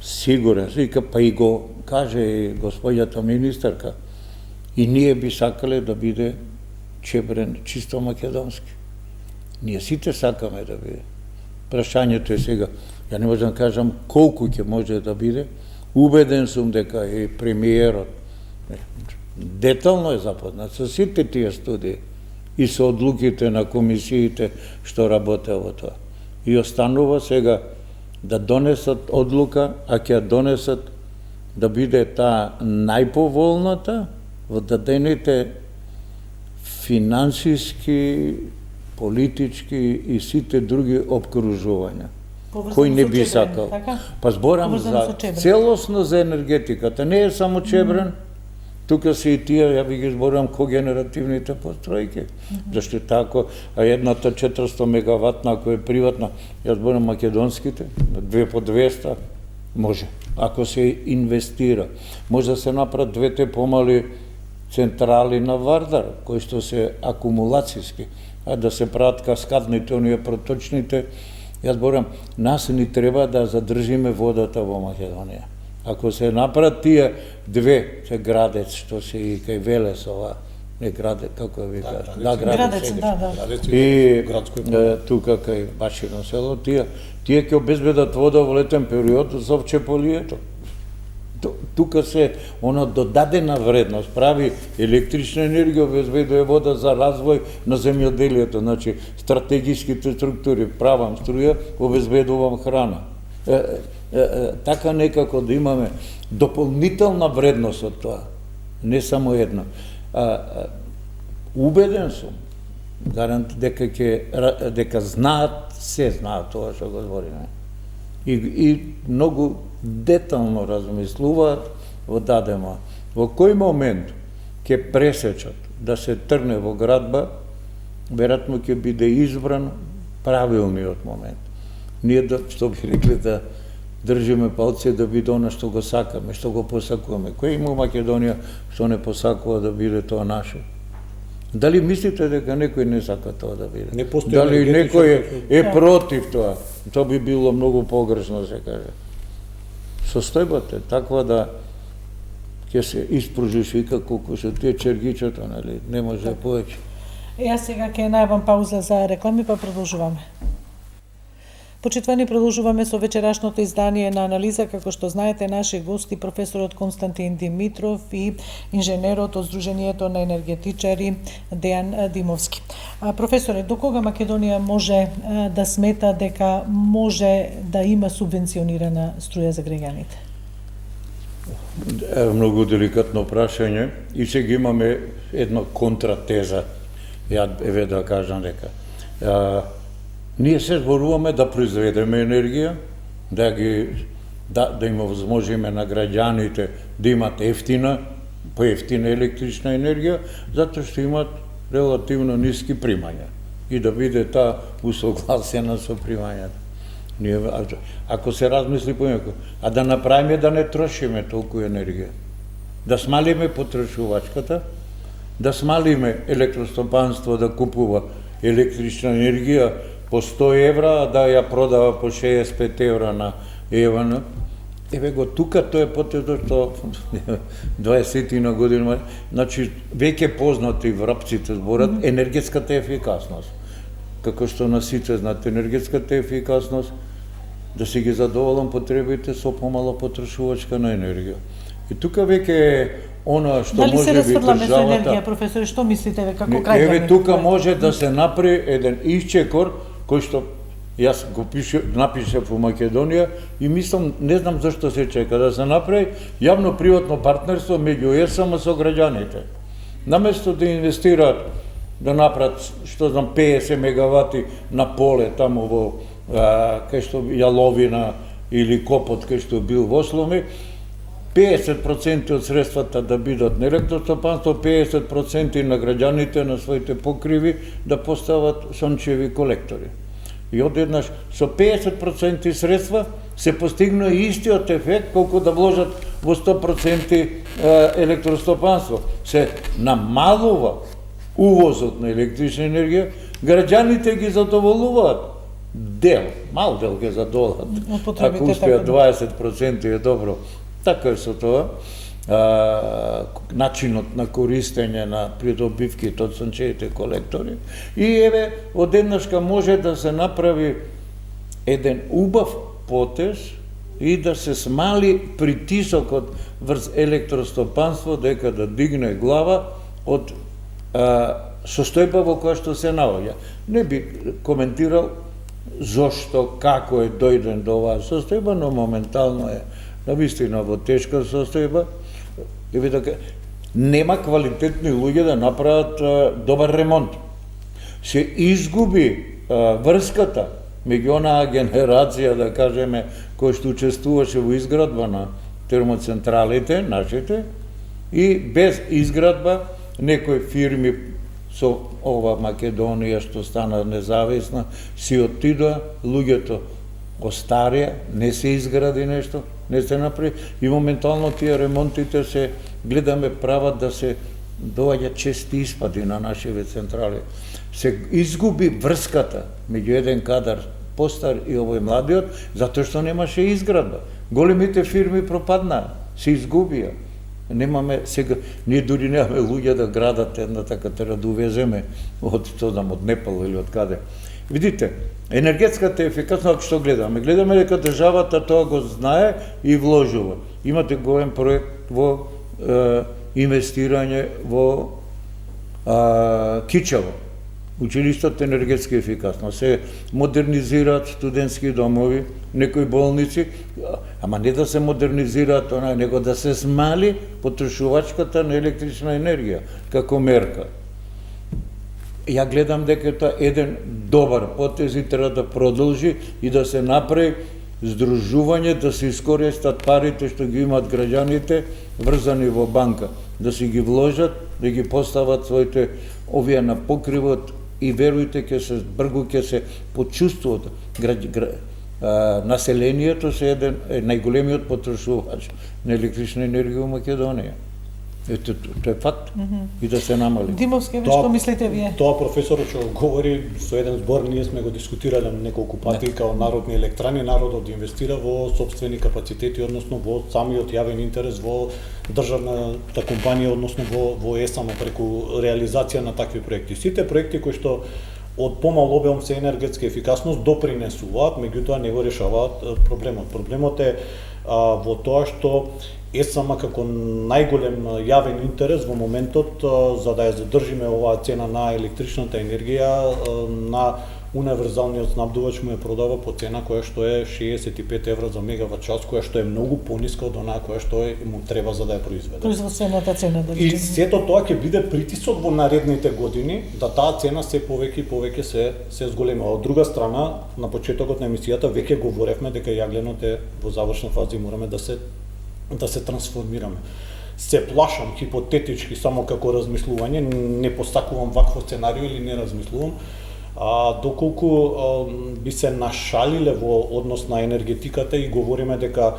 сигурен, па и го каже и господјата министерка, и ние би сакале да биде Чебрен чисто македонски. Ние сите сакаме да биде. Прашањето е сега, ја не можам да кажам колку ќе може да биде, убеден сум дека и премиерот детално е запознат со сите тие студии и со одлуките на комисиите што работе во тоа. И останува сега да донесат одлука, а ќе донесат да биде таа најповолната во дадените финансиски, политички и сите други обкружувања. Кој не би сакал? Па зборам за целосно за енергетиката. Не е само Чебрен, тука се и тие, ја ви ги зборам, когенеративните постројки. Зашто тако, а едната 400 мегаватна, ако е приватна, ја зборам македонските, 2 по 200, може. Ако се инвестира, може да се направат двете помали централи на Вардар, кои што се акумулацијски, а да се прават каскадните, оние проточните. Јас зборам, нас ни треба да задржиме водата во Македонија. Ако се направат тие две, се Градец, што се и кај Велес ова, не Градец, како ви кажа? Да, Градец. И тука кај Башино село, тие ќе обезбедат вода во летен период за Овчеполието. Тука се она додадена вредност, прави електрична енергија, обезбедува вода за развој на земјоделието, значи стратегиските структури, правам струја, обезбедувам храна. Така некако да имаме дополнителна вредност од тоа, не само едно. Убеден сум, гарант дека знаат, се знаат тоа што го збориме. И многу детално размислуваат во дадено. Во кој момент ќе пресечат да се тргне во градба, веројатно ќе биде избран правилниот момент. Ние да, што би рекли, да држиме палци да биде она што го сакаме, што го посакуваме. Кој има Македонија што не посакува да биде тоа наше? Дали мислите дека некој не сака тоа да биде? Не постои. Дали некој е против тоа? Тоа би било многу погрешно да се каже. Состојбата е таква да ќе се испружиш вика колку се тие чергичата, нали, не може повеќе. Јас сега ќе најавам пауза за реклами, па продолжуваме. Почитувани, продолжуваме со вечерашното издание на анализа, како што знаете, наши гости професорот Константин Димитров и инженерот од Сдруженијето на енергетичари Дејан Димовски. Професоре, до кога Македонија може да смета дека може да има субвенционирана струја за граѓаните? Многу деликатно прашање и сега имаме една контратеза. Ја еве да кажам дека ние се зборуваме да произведеме енергија, да им возможиме на граѓаните да имат поевтина електрична енергија, затоа што имат релативно ниски примања и да биде таа усогласена со примањата. Ние, ако се размисли помеко, а да направиме да не трошиме толку енергија, да смалиме потрошувачката да смалиме електростопанство да купува електрична енергија по 100 евра, а да ја продава по 65 евра на ЕВН. Еве го тука тоа е потезот што 20 година, значи веќе познати врапците зборат енергетската ефикасност. Како што на сите знаат енергетската ефикасност, да си ги задоволам потребите со помало потрошувачка на енергија. И тука веќе е она што Дали може се би расфрламе со енергија, државата. професоре, што мислите ве како крајни? Еве тука може да се направи еден исчекор кој што јас го напишав во Македонија и мислам, не знам зашто се чека да се направи јавно-приватно партнерство меѓу ЕСМ со граѓаните. Наместо да инвестираат, да направат, што знам, 50 мегавати на поле таму во кај што Јаловина или Копот кај што бил во Сломи, 50% од средствата да бидат на електростопанство, 50% на граѓаните на своите покриви да постават сончеви колектори. И одеднаш со 50% средства се постигна истиот ефект колку да вложат во 100% електростопанство. Се намалува увозот на електрична енергија, граѓаните ги задоволуваат. Мал дел ги задоволуваат. Ако успеат 20% е добро. Така е со тоа. Начинот на користење на придобивките од сончевите колектори. И еве, одеднашка може да се направи еден убав потез и да се смали притисокот врз електростопанство дека да дигне глава од состојба во која што се наоѓа. Не би коментирал зошто, како е дојден до оваа состојба, но моментално е навистина во тешка состојба. И дека нема квалитетни луѓе да направат добар ремонт. Се изгуби врската меѓу онаа генерација, да кажеме, која што учествуваше во изградба на термоцентралите, нашите, и без изградба некои фирми со ова Македонија што стана независна, си отидоа, луѓето остарија, не се изгради нешто, не се направи и моментално тие ремонтите се гледаме прават да се доаѓа чести испади на нашите централи. Се изгуби врската меѓу еден кадар постар и овој младиот, затоа што немаше изградба. Големите фирми пропаднаа, се изгубија. Немаме сега, ние дури немаме луѓе да градат една така тера да увеземе од Непал или од каде. Видите, енергетската ефикасност, што гледаме? Гледаме дека државата тоа го знае и вложува. Имате голем проект во инвестирање во Кичево, училиштето енергетска ефикасност. Се модернизираат студентски домови, некои болници, ама не да се модернизираат она, него да се смали потрошувачката на електрична енергија како мерка. Ја гледам дека тоа еден добар потез и треба да продолжи и да се направи здружување, да се искористат парите што ги имаат граѓаните врзани во банка, да си ги вложат, да ги постават своите овие на покривот и верујте ќе се бргу ќе се почувствуваат населението се еден најголемиот потрошувач на електрична енергија во Македонија. Ето, тоа е факт. И да се намали. Димовски, што мислите вие? Тоа професорот што говори со еден збор, ние сме го дискутирале неколку пати као народни електрани, народот да инвестира во сопствени капацитети, односно во самиот јавен интерес во државната компанија, односно во ЕСАМ преку реализација на такви проекти. Сите проекти кои што од помал обем се енергетска ефикасност допринесуваат, меѓутоа не го решаваат проблемот. Проблемот е во тоа што ЕСАМ како најголем јавен интерес во моментот за да ја задржиме оваа цена на електричната енергија на универзалниот снабдувач му ја продава по цена која што е 65 евра за мегават час, која што е многу пониска од онаа која што му треба за да ја произведе. Производствената цена, да речеме. И сето тоа ќе биде притисок во наредните години да таа цена се повеќе и повеќе се зголемува. Од друга страна, на почетокот на емисијата веќе говоревме дека јагленот е во завршна фаза и мораме да се трансформираме. Се плашам хипотетички само како размислување, не постакувам вакво сценарио или не размислувам, Доколку би се нашалиле во однос на енергетиката и говориме дека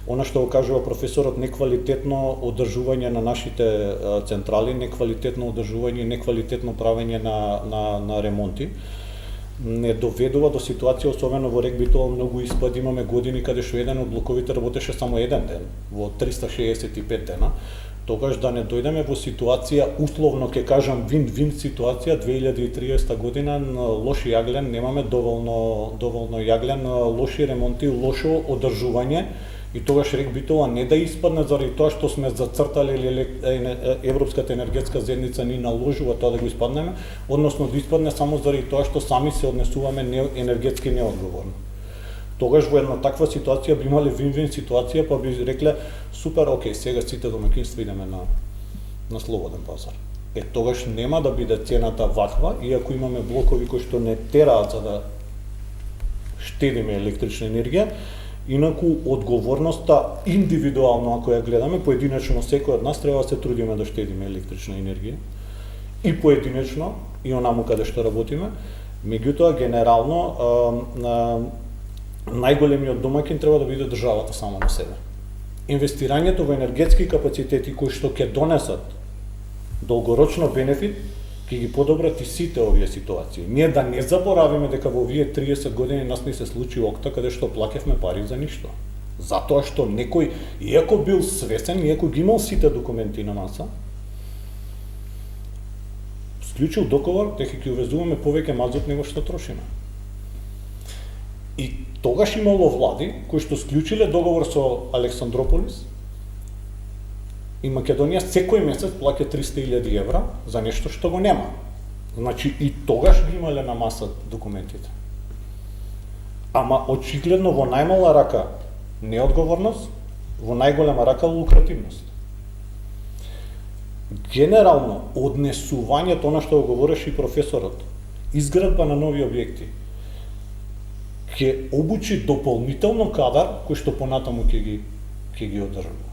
она што го кажува професорот, неквалитетно одржување на нашите централи, неквалитетно одржување, неквалитетно правење на ремонти, не доведува до ситуација, особено во рек Битола, многу испади, имаме години каде што еден од блоковите работеше само еден ден, во 365 дена, тогаш да не дојдеме во ситуација, условно ќе кажам вин-вин ситуација, 2030 година, лоши јаглен, немаме доволно јаглен, лоши ремонти, лошо одржување, и тогаш рек Битола не да испадне заради тоа што сме зацртали или Европската енергетска заедница ни наложува тоа да го испаднеме, односно да испадне само заради тоа што сами се однесуваме енергетски неодговорно. Тогаш во една таква ситуација би имале вин-вин ситуација, па би рекле супер, окей, сега сите домаќинства идеме на слободен пазар. Тогаш нема да биде цената ваква, иако имаме блокови кои што не тераат за да штедиме електрична енергија. Инаку одговорноста индивидуално, ако ја гледаме, поединечно секој од нас треба да се трудиме да штедиме електрична енергија. И поединечно, и онаму каде што работиме. Меѓутоа, генерално, најголемиот домаќин треба да биде државата само на себе. Инвестирањето во енергетски капацитети кои што ќе донесат долгорочно бенефит, ќе ги подобрат и сите овие ситуации. Ние да не заборавиме дека во овие 30 години нас не се случи окта каде што плакевме пари за ништо. Затоа што некој, иако бил свесен, иако ги имал сите документи на маса, склучил договор дека ќе увезуваме повеќе мазут него што трошиме. И тогаш имало влади кои што склучиле договор со Александрополис, и Македонија секој месец плаќа 300.000 евра за нешто што го нема. Значи и тогаш ги имале на маса документите. Ама очигледно во најмала рака неодговорност, во најголема рака лукративност. Генерално однесувањето, она што го говореше и професорот, изградба на нови објекти, ќе обучи дополнително кадар кој што понатаму ќе ги одржува.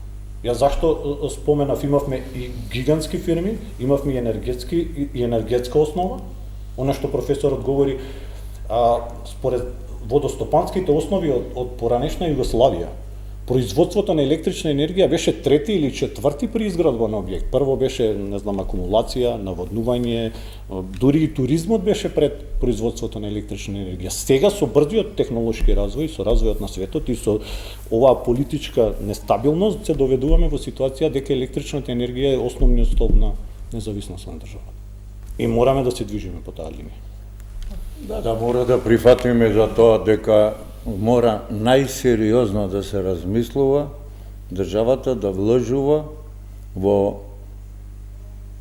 Јас зашто споменав, имавме и гигантски фирми, имавме и енергетска основа. Она што професорот говори, според водостопанските основи од поранешна Југославија, производството на електрична енергија беше трети или четврти при изградба на објект. Прво беше, не знам, акумулација, наводнување, дури и туризмот беше пред производството на електрична енергија. Сега со брзиот технолошки развој, со развојот на светот и со оваа политичка нестабилност се доведуваме во ситуација дека електричната енергија е основниот столб на независност на државата. И мораме да се движиме по таа линија. Да, мора да прифатиме за тоа дека мора најсериозно да се размислува државата да вложува во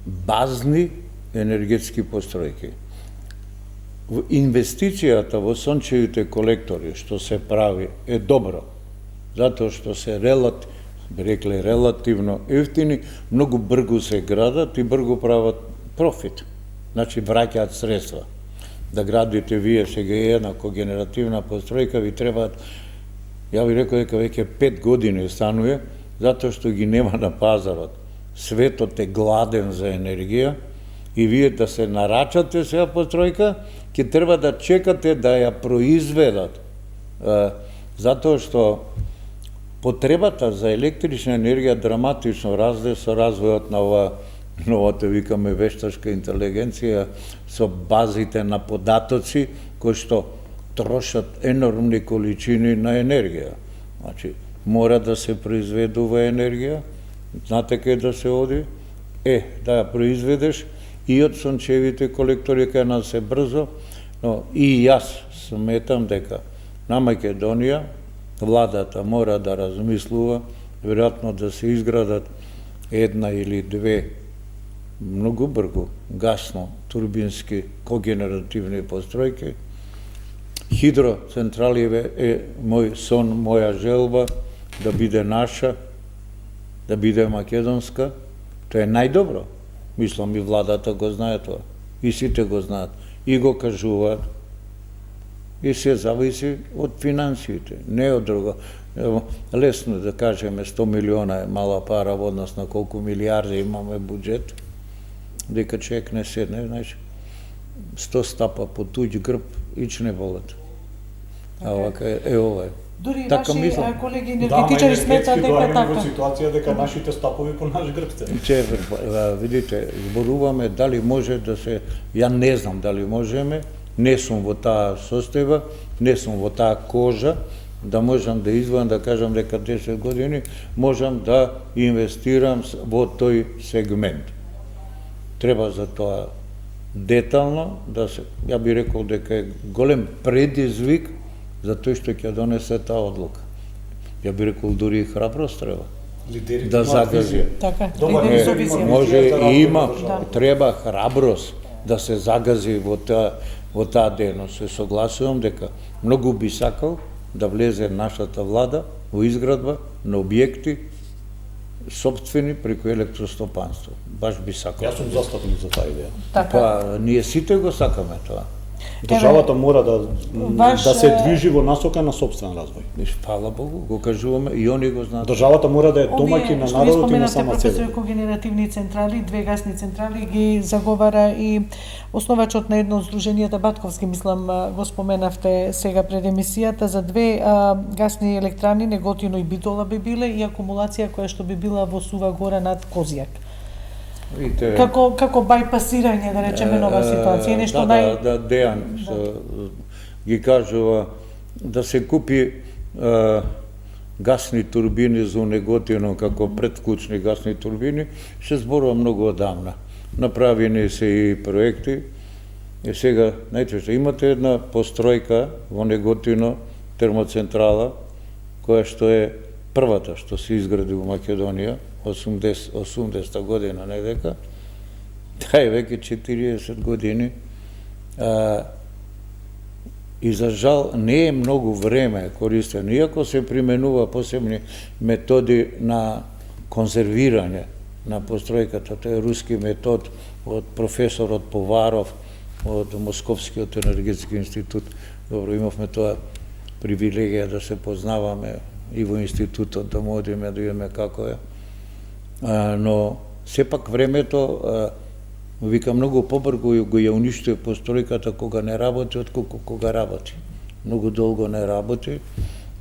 базни енергетски постројки. Инвестицијата во сончевите колектори што се прави е добро, затоа што се релативно ефтини, многу брзо се градат и брзо прават профит. Значи враќаат средства. Да градите вие сега една когенеративна постројка, ви требаат, ја ви рекол дека веќе 5 години станува, затоа што ги нема на пазарот. Светот е гладен за енергија и вие да се нарачате сега постројка, ќе треба да чекате да ја произведат. Затоа што потребата за електрична енергија драматично расте со развојот на новата, викаме, вештачка интелигенција, со базите на податоци кои што трошат енормни количини на енергија. Значи, мора да се произведува енергија, знаете кај да се оди? Да ја произведеш и од сончевите колектори кај нас е брзо, но и јас сметам дека на Македонија владата мора да размислува, веројатно да се изградат една или две многу брзо гасно-турбински когенеративни постројки. Хидроцентрали е мој сон, моја желба да биде наша, да биде македонска. Тоа е најдобро. Мислам и владата го знае тоа. И сите го знаат. И го кажуваат. И се зависи од финансиите, не од друго. Лесно да кажеме 100 милиона е мала пара во однос на колку милиарди имаме буџет, дека човек не седне, значи, 100 стапа по туѓ грб, ич не болат. А овака е ова е. Дури Така ваши мислам. колеги енергетичари сметат дека така. во ситуација дека нашите стапови по наш грб се. Че, видите, зборуваме дали може да се, ја не знам дали можеме, не сум во таа состојба, не сум во таа кожа, да можам да извадам, да кажам дека 10 години можам да инвестирам во тој сегмент. Треба за тоа детално да се, ја би рекол дека е голем предизвик за тој што ќе донесе таа одлука. Ја би рекол дури и храброст треба. Лидерите Да имаат загази. визија. Така, Добар лидери е, со има визија. Може визијата и има, работа, треба храброст да се загази во таа дејност. Се согласувам дека многу би сакал да влезе нашата влада во изградба на објекти сопствени преку електростопанство. Баш би сакал. Јас сум застапник за таа идеја. Така. Па, ние сите го сакаме тоа. Државата мора да ваш, да се движи во насока на сопствен развој. И фала Богу, го кажуваме и они го знаат. Државата мора да е домаќин на Овие што народот и на споменавте, сама себе. професор, когенеративни централи, 2 гасни централи ги заговара и основачот на едно од здруженијата Батковски, мислам, го споменавте сега пред емисијата, за 2 гасни електрани, Неготино и Битола би биле и акумулација која што би била во Сува Гора над Козјак. Видите, Како бајпасирање, да речеме, нова ситуација, нешто Да, Дејан ги кажува да се купи гасни турбини за Неготино како предкучни гасни турбини, се зборува многу одамна. Направени се и проекти. И сега, знаете што, имате една постројка во Неготино, термоцентрала, која што е првата што се изгради во Македонија, 80-та година, не дека, таа е веќе 40 години, и за жал не е многу време користено, иако се применува посебни методи на конзервирање на постројката, тоа е руски метод од професорот Поваров од Московскиот енергетски институт. Добро, имавме тоа привилегија да се познаваме и во институтот, да му одиме, да видиме како е. Но сепак времето вика многу побрзо го ја уништува постројката кога не работи отколку кога работи. Многу долго не работи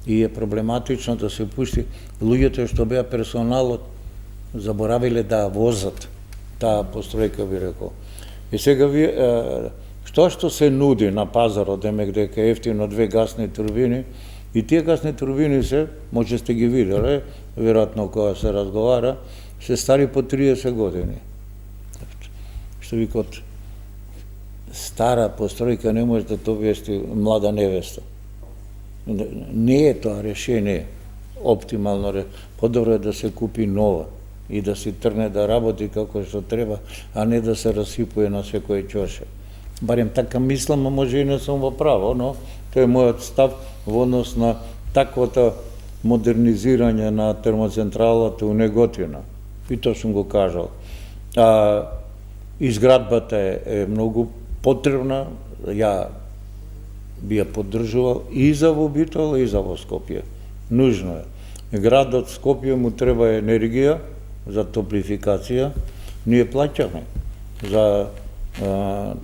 и е проблематично да се пушти луѓето што беа персоналот заборавиле да возат таа постројка, би рекол. И сега ви што се нуди на пазарот, демек дека е ефтино 2 гасни турбини, и тие гасни турбини се, може сте ги виделе, веројатно кога се разговара, се стари по 30 години. Што викот, стара постројка не може да то вести млада невеста. Не е тоа решение оптимално. Подобро е да се купи нова и да се трне да работи како што треба, а не да се расипува на секој ќоше. Барем така мислам, а може и не сум во право, но тоа е мојот став во однос на таквото модернизирање на термоцентралата у Неготино. И тоа сум го кажал. Изградбата е многу потребна, ја би ја поддржувал и за во Битола и за во Скопје. Нужно е. Градот Скопје му треба енергија за топлификација. Ние плаќаме за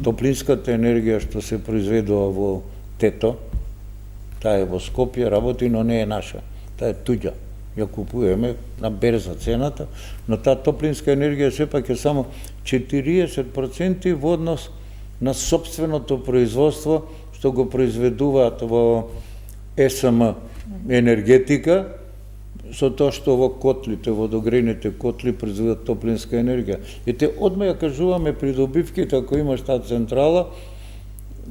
топлинската енергија што се произведува во Тето. Таа е во Скопје, работи, но не е наша. Таа е туѓа. Ја купуваме на берза цената, но таа топлинска енергија сепак е само 40% во однос на собственото производство што го произведуваат во СМ енергетика, со тоа што во котлите, водогрејните котли произведуваат топлинска енергија. И те одма ја кажуваме придобивките, ако имаш таа централа,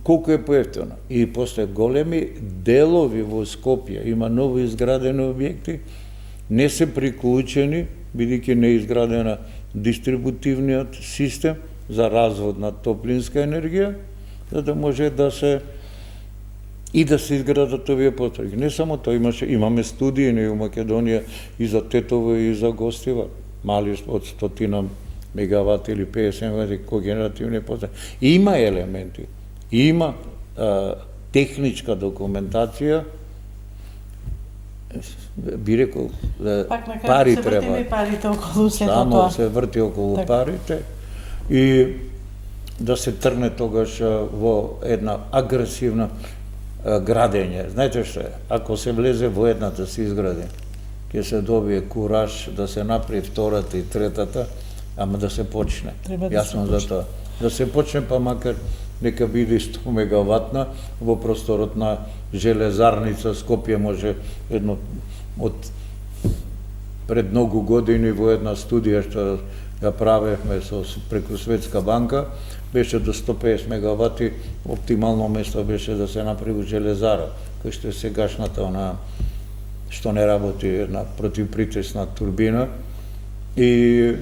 колку е поевтина. И после големи делови во Скопје, има ново изградени објекти, не се приклучени, бидејќи не е изградена дистрибутивниот систем за развод на топлинска енергија, за да може да се и да се изградат овие постројки. Не само тоа, имаме студии во Македонија и за Тетово и за Гостива, мали од 100 мегавати или 50 мегавати когенеративни постројки. Има елементи, има техничка документација, би рекол, пари треба. Парите околу сето Само тоа. се врти околу парите и да се трне тогаш во една агресивна градење. Знаете што е? Ако се влезе во едната се изгради, ќе се добие кураж да се направи втората и третата, ама да се почне. Јас сум за тоа. Да се почне, па макар нека биде 100 мегаватна во просторот на железарница Скопје, може едно од пред многу години во една студија што ја правевме преку Светска банка, беше до 150 мегавати, оптимално место беше да се направи железара, кој што е сегашната што не работи, една противпритесна турбина, и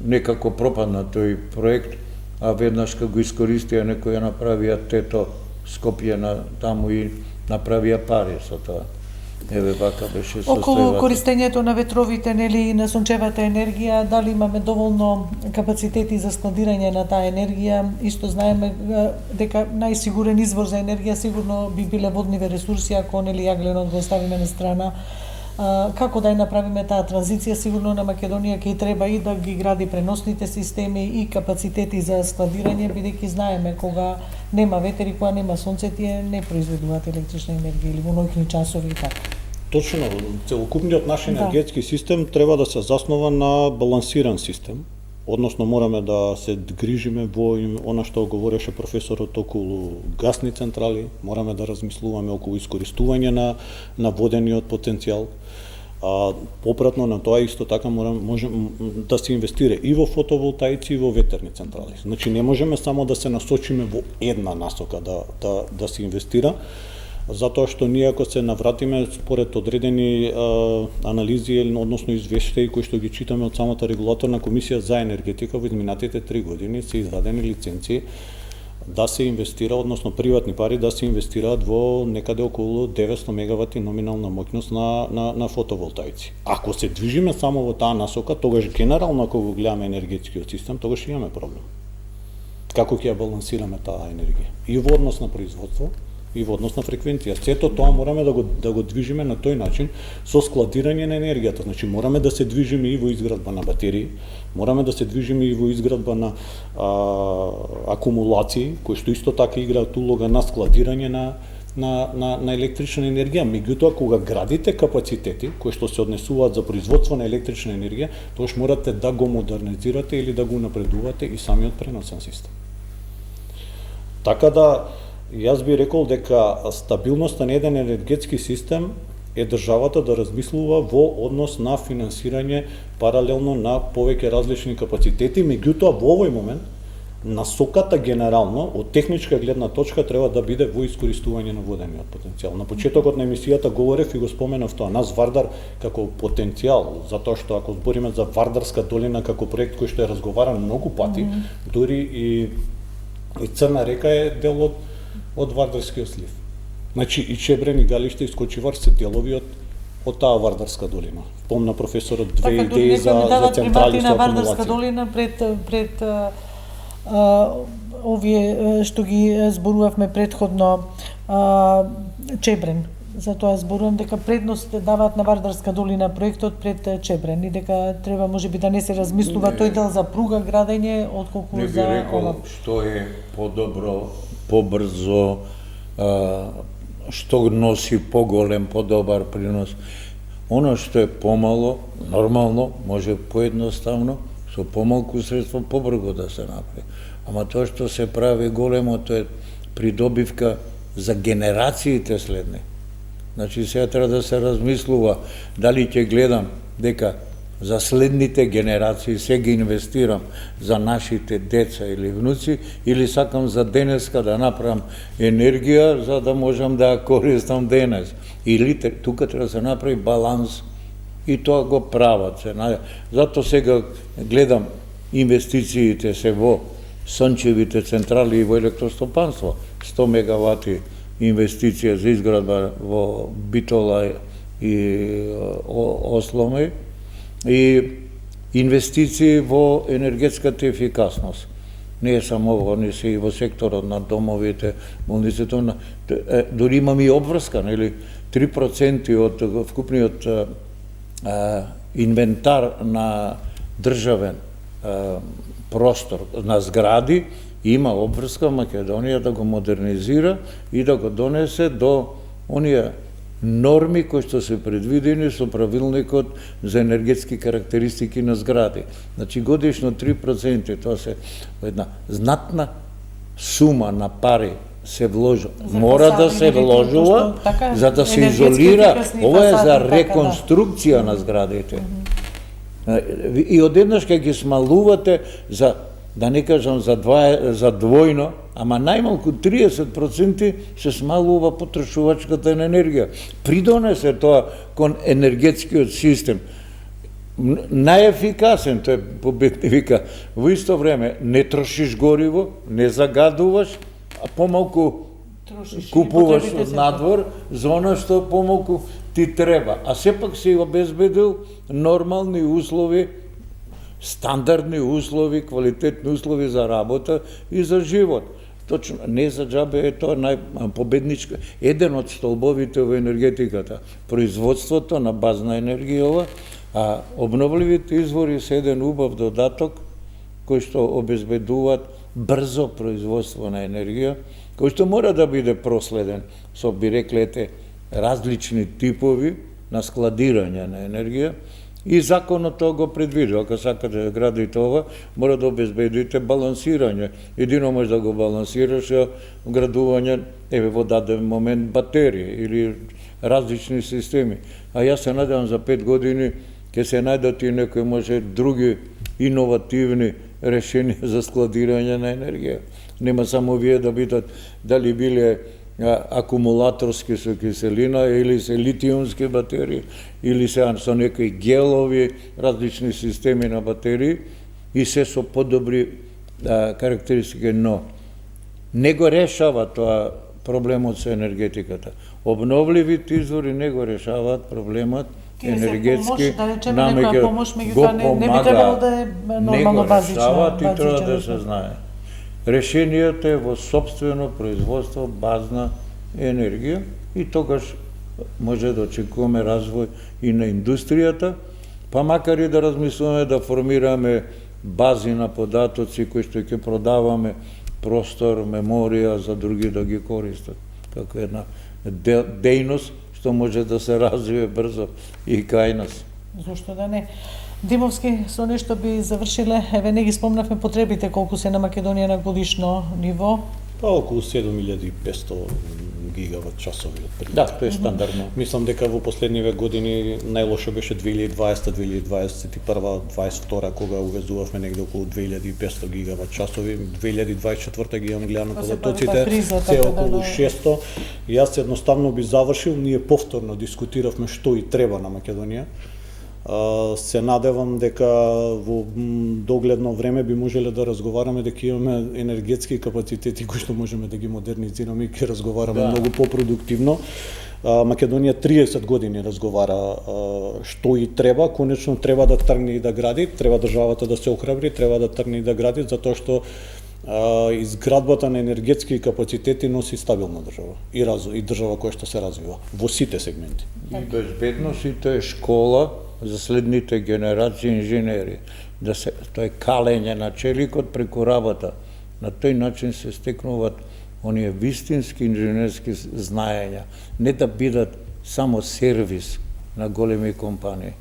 некако пропадна тој проект, а веднаш кога го искористија некој ја направија тето Скопје таму и направија пари со тоа. Еве вака беше состојбата. Околу користењето на ветровите, нели, и на сончевата енергија, дали имаме доволно капацитети за складирање на таа енергија? Исто знаеме дека најсигурен извор за енергија сигурно би биле водниве ресурси, ако нели јагленот го оставиме на страна. Како да ја направиме таа транзиција? Сигурно на Македонија ќе треба и да ги гради преносните системи и капацитети за складирање, бидејќи знаеме кога нема ветер и кога нема сонце, тие не произведуваат електрична енергија или во ноќни часови и така. Точно, целокупниот наш енергетски систем треба да се заснова на балансиран систем, односно мораме да се грижиме во она што говореше професорот околу гасни централи, мораме да размислуваме околу искористување на водениот потенцијал. Попратно на тоа исто така може да се инвестира и во фотоволтаици и во ветерни централи. Значи не можеме само да се насочиме во една насока да се инвестира, затоа што ние ако се навратиме според одредени анализи, односно извештаи кои што ги читаме од самата регулаторна комисија за енергетика, во изминатите 3 години се издадени лиценци да се инвестира, односно приватни пари да се инвестираат во некаде околу 900 мегавати номинална моќност на фотоволтаици. Ако се движиме само во таа насока, тогаш генерално ако го гледаме енергетскиот систем, тогаш имаме проблем. Како ќе ја балансираме таа енергија? И во однос на производство, и во однос на фреквенција. Сето тоа мораме да го движиме на тој начин со складирање на енергијата. Значи мораме да се движиме и во изградба на батерии, мораме да се движиме и во изградба на акумулации, кои што исто така играат улога на складирање на електрична енергија. Меѓутоа, кога градите капацитети кои што се однесуваат за производство на електрична енергија, тогаш морате да го модернизирате или да го напредувате и самиот преносен систем. Така да јас би рекол дека стабилноста на еден енергетски систем е државата да размислува во однос на финансирање паралелно на повеќе различни капацитети, меѓутоа во овој момент насоката генерално од техничка гледна точка треба да биде во искористување на водениот потенцијал. На почетокот на емисијата говорев и го споменав тоа, нас Вардар како потенцијал, затоа што ако збориме за Вардарска долина како проект кој што е разговаран многу пати, дури и Црна река е дел од Вардарскиот слив. Значи и Чебрен и Галиште и Скочивар се делови од таа Вардарска долина. Помна професорот две идеи за централи со акумулација. Вардарска долина пред овие што ги зборувавме предходно Чебрен. Затоа зборувам дека предност даваат на Вардарска долина проектот пред Чебрен и дека треба можеби да не се размислува тој дел за пруга градење отколку за ова. Не би рекол што е подобро, побрзо, што носи поголем, подобар принос. Оно што е помало, нормално, може поедноставно, со помалку средство побрзо да се направи. Ама тоа што се прави големо, тоа е придобивка за генерациите следни. Значи сега треба да се размислува дали ќе гледам дека за следните генерации се ги инвестирам за нашите деца или внуци, или сакам за денеска да направам енергија за да можам да ја користам денес. Или тука треба да се направи баланс и тоа го прават. Зато сега гледам инвестициите се во сончевите централи и во електростопанство. 100 мегавати инвестиција за изградба во Битола и Осломе и инвестиции во енергетската ефикасност. Не е само во, не се и во секторот на домовите, болниците, дори имаме и обврска, нели 3% од вкупниот инвентар на државен простор на згради, има обврска Македонија да го модернизира и да го донесе до оние норми кои што се предвидени со правилникот за енергетски карактеристики на згради. Значи годишно 3%, тоа се една знатна сума на пари се вложува. Мора да се вложува за да се изолира. Ова е за реконструкција на зградите. И одеднаш кога ги смалувате за, да не кажам за двојно, ама најмалку 30% се смалува потрошувачката енергија. Придонесе тоа кон енергетскиот систем. Најефикасен, тој победни вика, во исто време не трошиш гориво, не загадуваш, а помалку купуваш од надвор за она што помалку ти треба. А сепак си обезбедил нормални услови, стандардни услови, квалитетни услови за работа и за живот. Точно, не за џабе е тоа најпобедничка. Еден од столбовите во енергетиката, производството на базна енергија, а обновливите извори се еден убав додаток кој што обезбедуваат брзо производство на енергија, кој што мора да биде проследен со, би реклете, различни типови на складирање на енергија, и законот тоа го предвидува. Ако сакате да градите ова, мора да обезбедите балансирање. Едино може да го балансираш градување, во даден момент батерии или различни системи. А јас се надевам за 5 години ќе се најдат и некои може други иновативни решенија за складирање на енергија. Нема само вие да бидат дали биле акумулаторски со киселина или се литиумски батерии или се со некои гелови различни системи на батерии и се со подобри карактеристики, но не го решава тоа проблемот со енергетиката. Обновливите извори не го решаваат проблемот енергетски, намеќе го помага, не го решаваат и треба да се знае. Решението е во собствено производство базна енергија и тогаш може да очекуваме развој и на индустријата, па макар и да размислуваме да формираме бази на податоци кои што ќе продаваме простор, меморија за други да ги користат, како една дејност што може да се развие брзо и кај нас. Зошто да не? Димовски, со нешто би завршиле, еве не ги спомнавме потребите колку се на Македонија на годишно ниво? Па околу 7500 гигават часови отприлика. Да, тоа е стандардно. Мислам дека во последниве години најлошо беше 2020, 2021, 2022 кога увезувавме негде околу 2500 гигават часови. 2024 ги имам гледано податоците, се околу 600. Јас едноставно би завршил, ние повторно дискутиравме што и треба на Македонија. Се надевам дека во догледно време би можеле да разговараме дека имаме енергетски капацитети кои што можеме да ги модернизираме и ќе разговараме многу попродуктивно. Македонија 30 години разговара што и треба, конечно треба да тргне и да гради, треба државата да се охрабри, треба да тргне и да гради, затоа што изградбата на енергетски капацитети носи стабилна држава и развој, и држава која што се развива во сите сегменти. И безбедност и тоа е школа за следните генерации инженери. Да се, тоа е калење на челикот преку работа. На тој начин се стекнуваат оние вистински инженерски знаења, не да бидат само сервис на големи компании.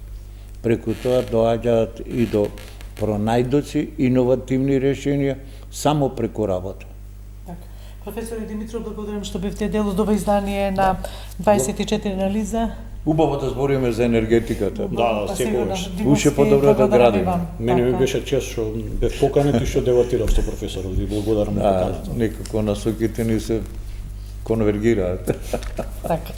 Преку тоа доаѓаат и до пронајдоци, иновативни решенија, само преку работа. Професор Димитров, благодарам што бевте дел од ова издание на 24 анализа. Убаво да збориме за енергетиката. Да, секогаш. Уште подобро да градиме. Мене ми беше чест што бев поканет и што деватирав со професорот. Ви благодарам за поканата. Некако насоките ни се конвергираат. Така.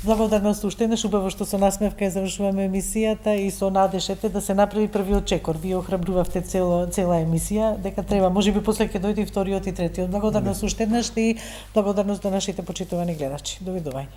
Благодарност уште еднаш, убаво што со насмевка ја завршуваме емисијата и со надешете да се направи првиот чекор. Вие охрабрувавте цела емисија, дека треба, можеби после ќе дојде и вториот и третиот. Благодарност уште еднаш и благодарност до нашите почитувани гледачи. Довидување.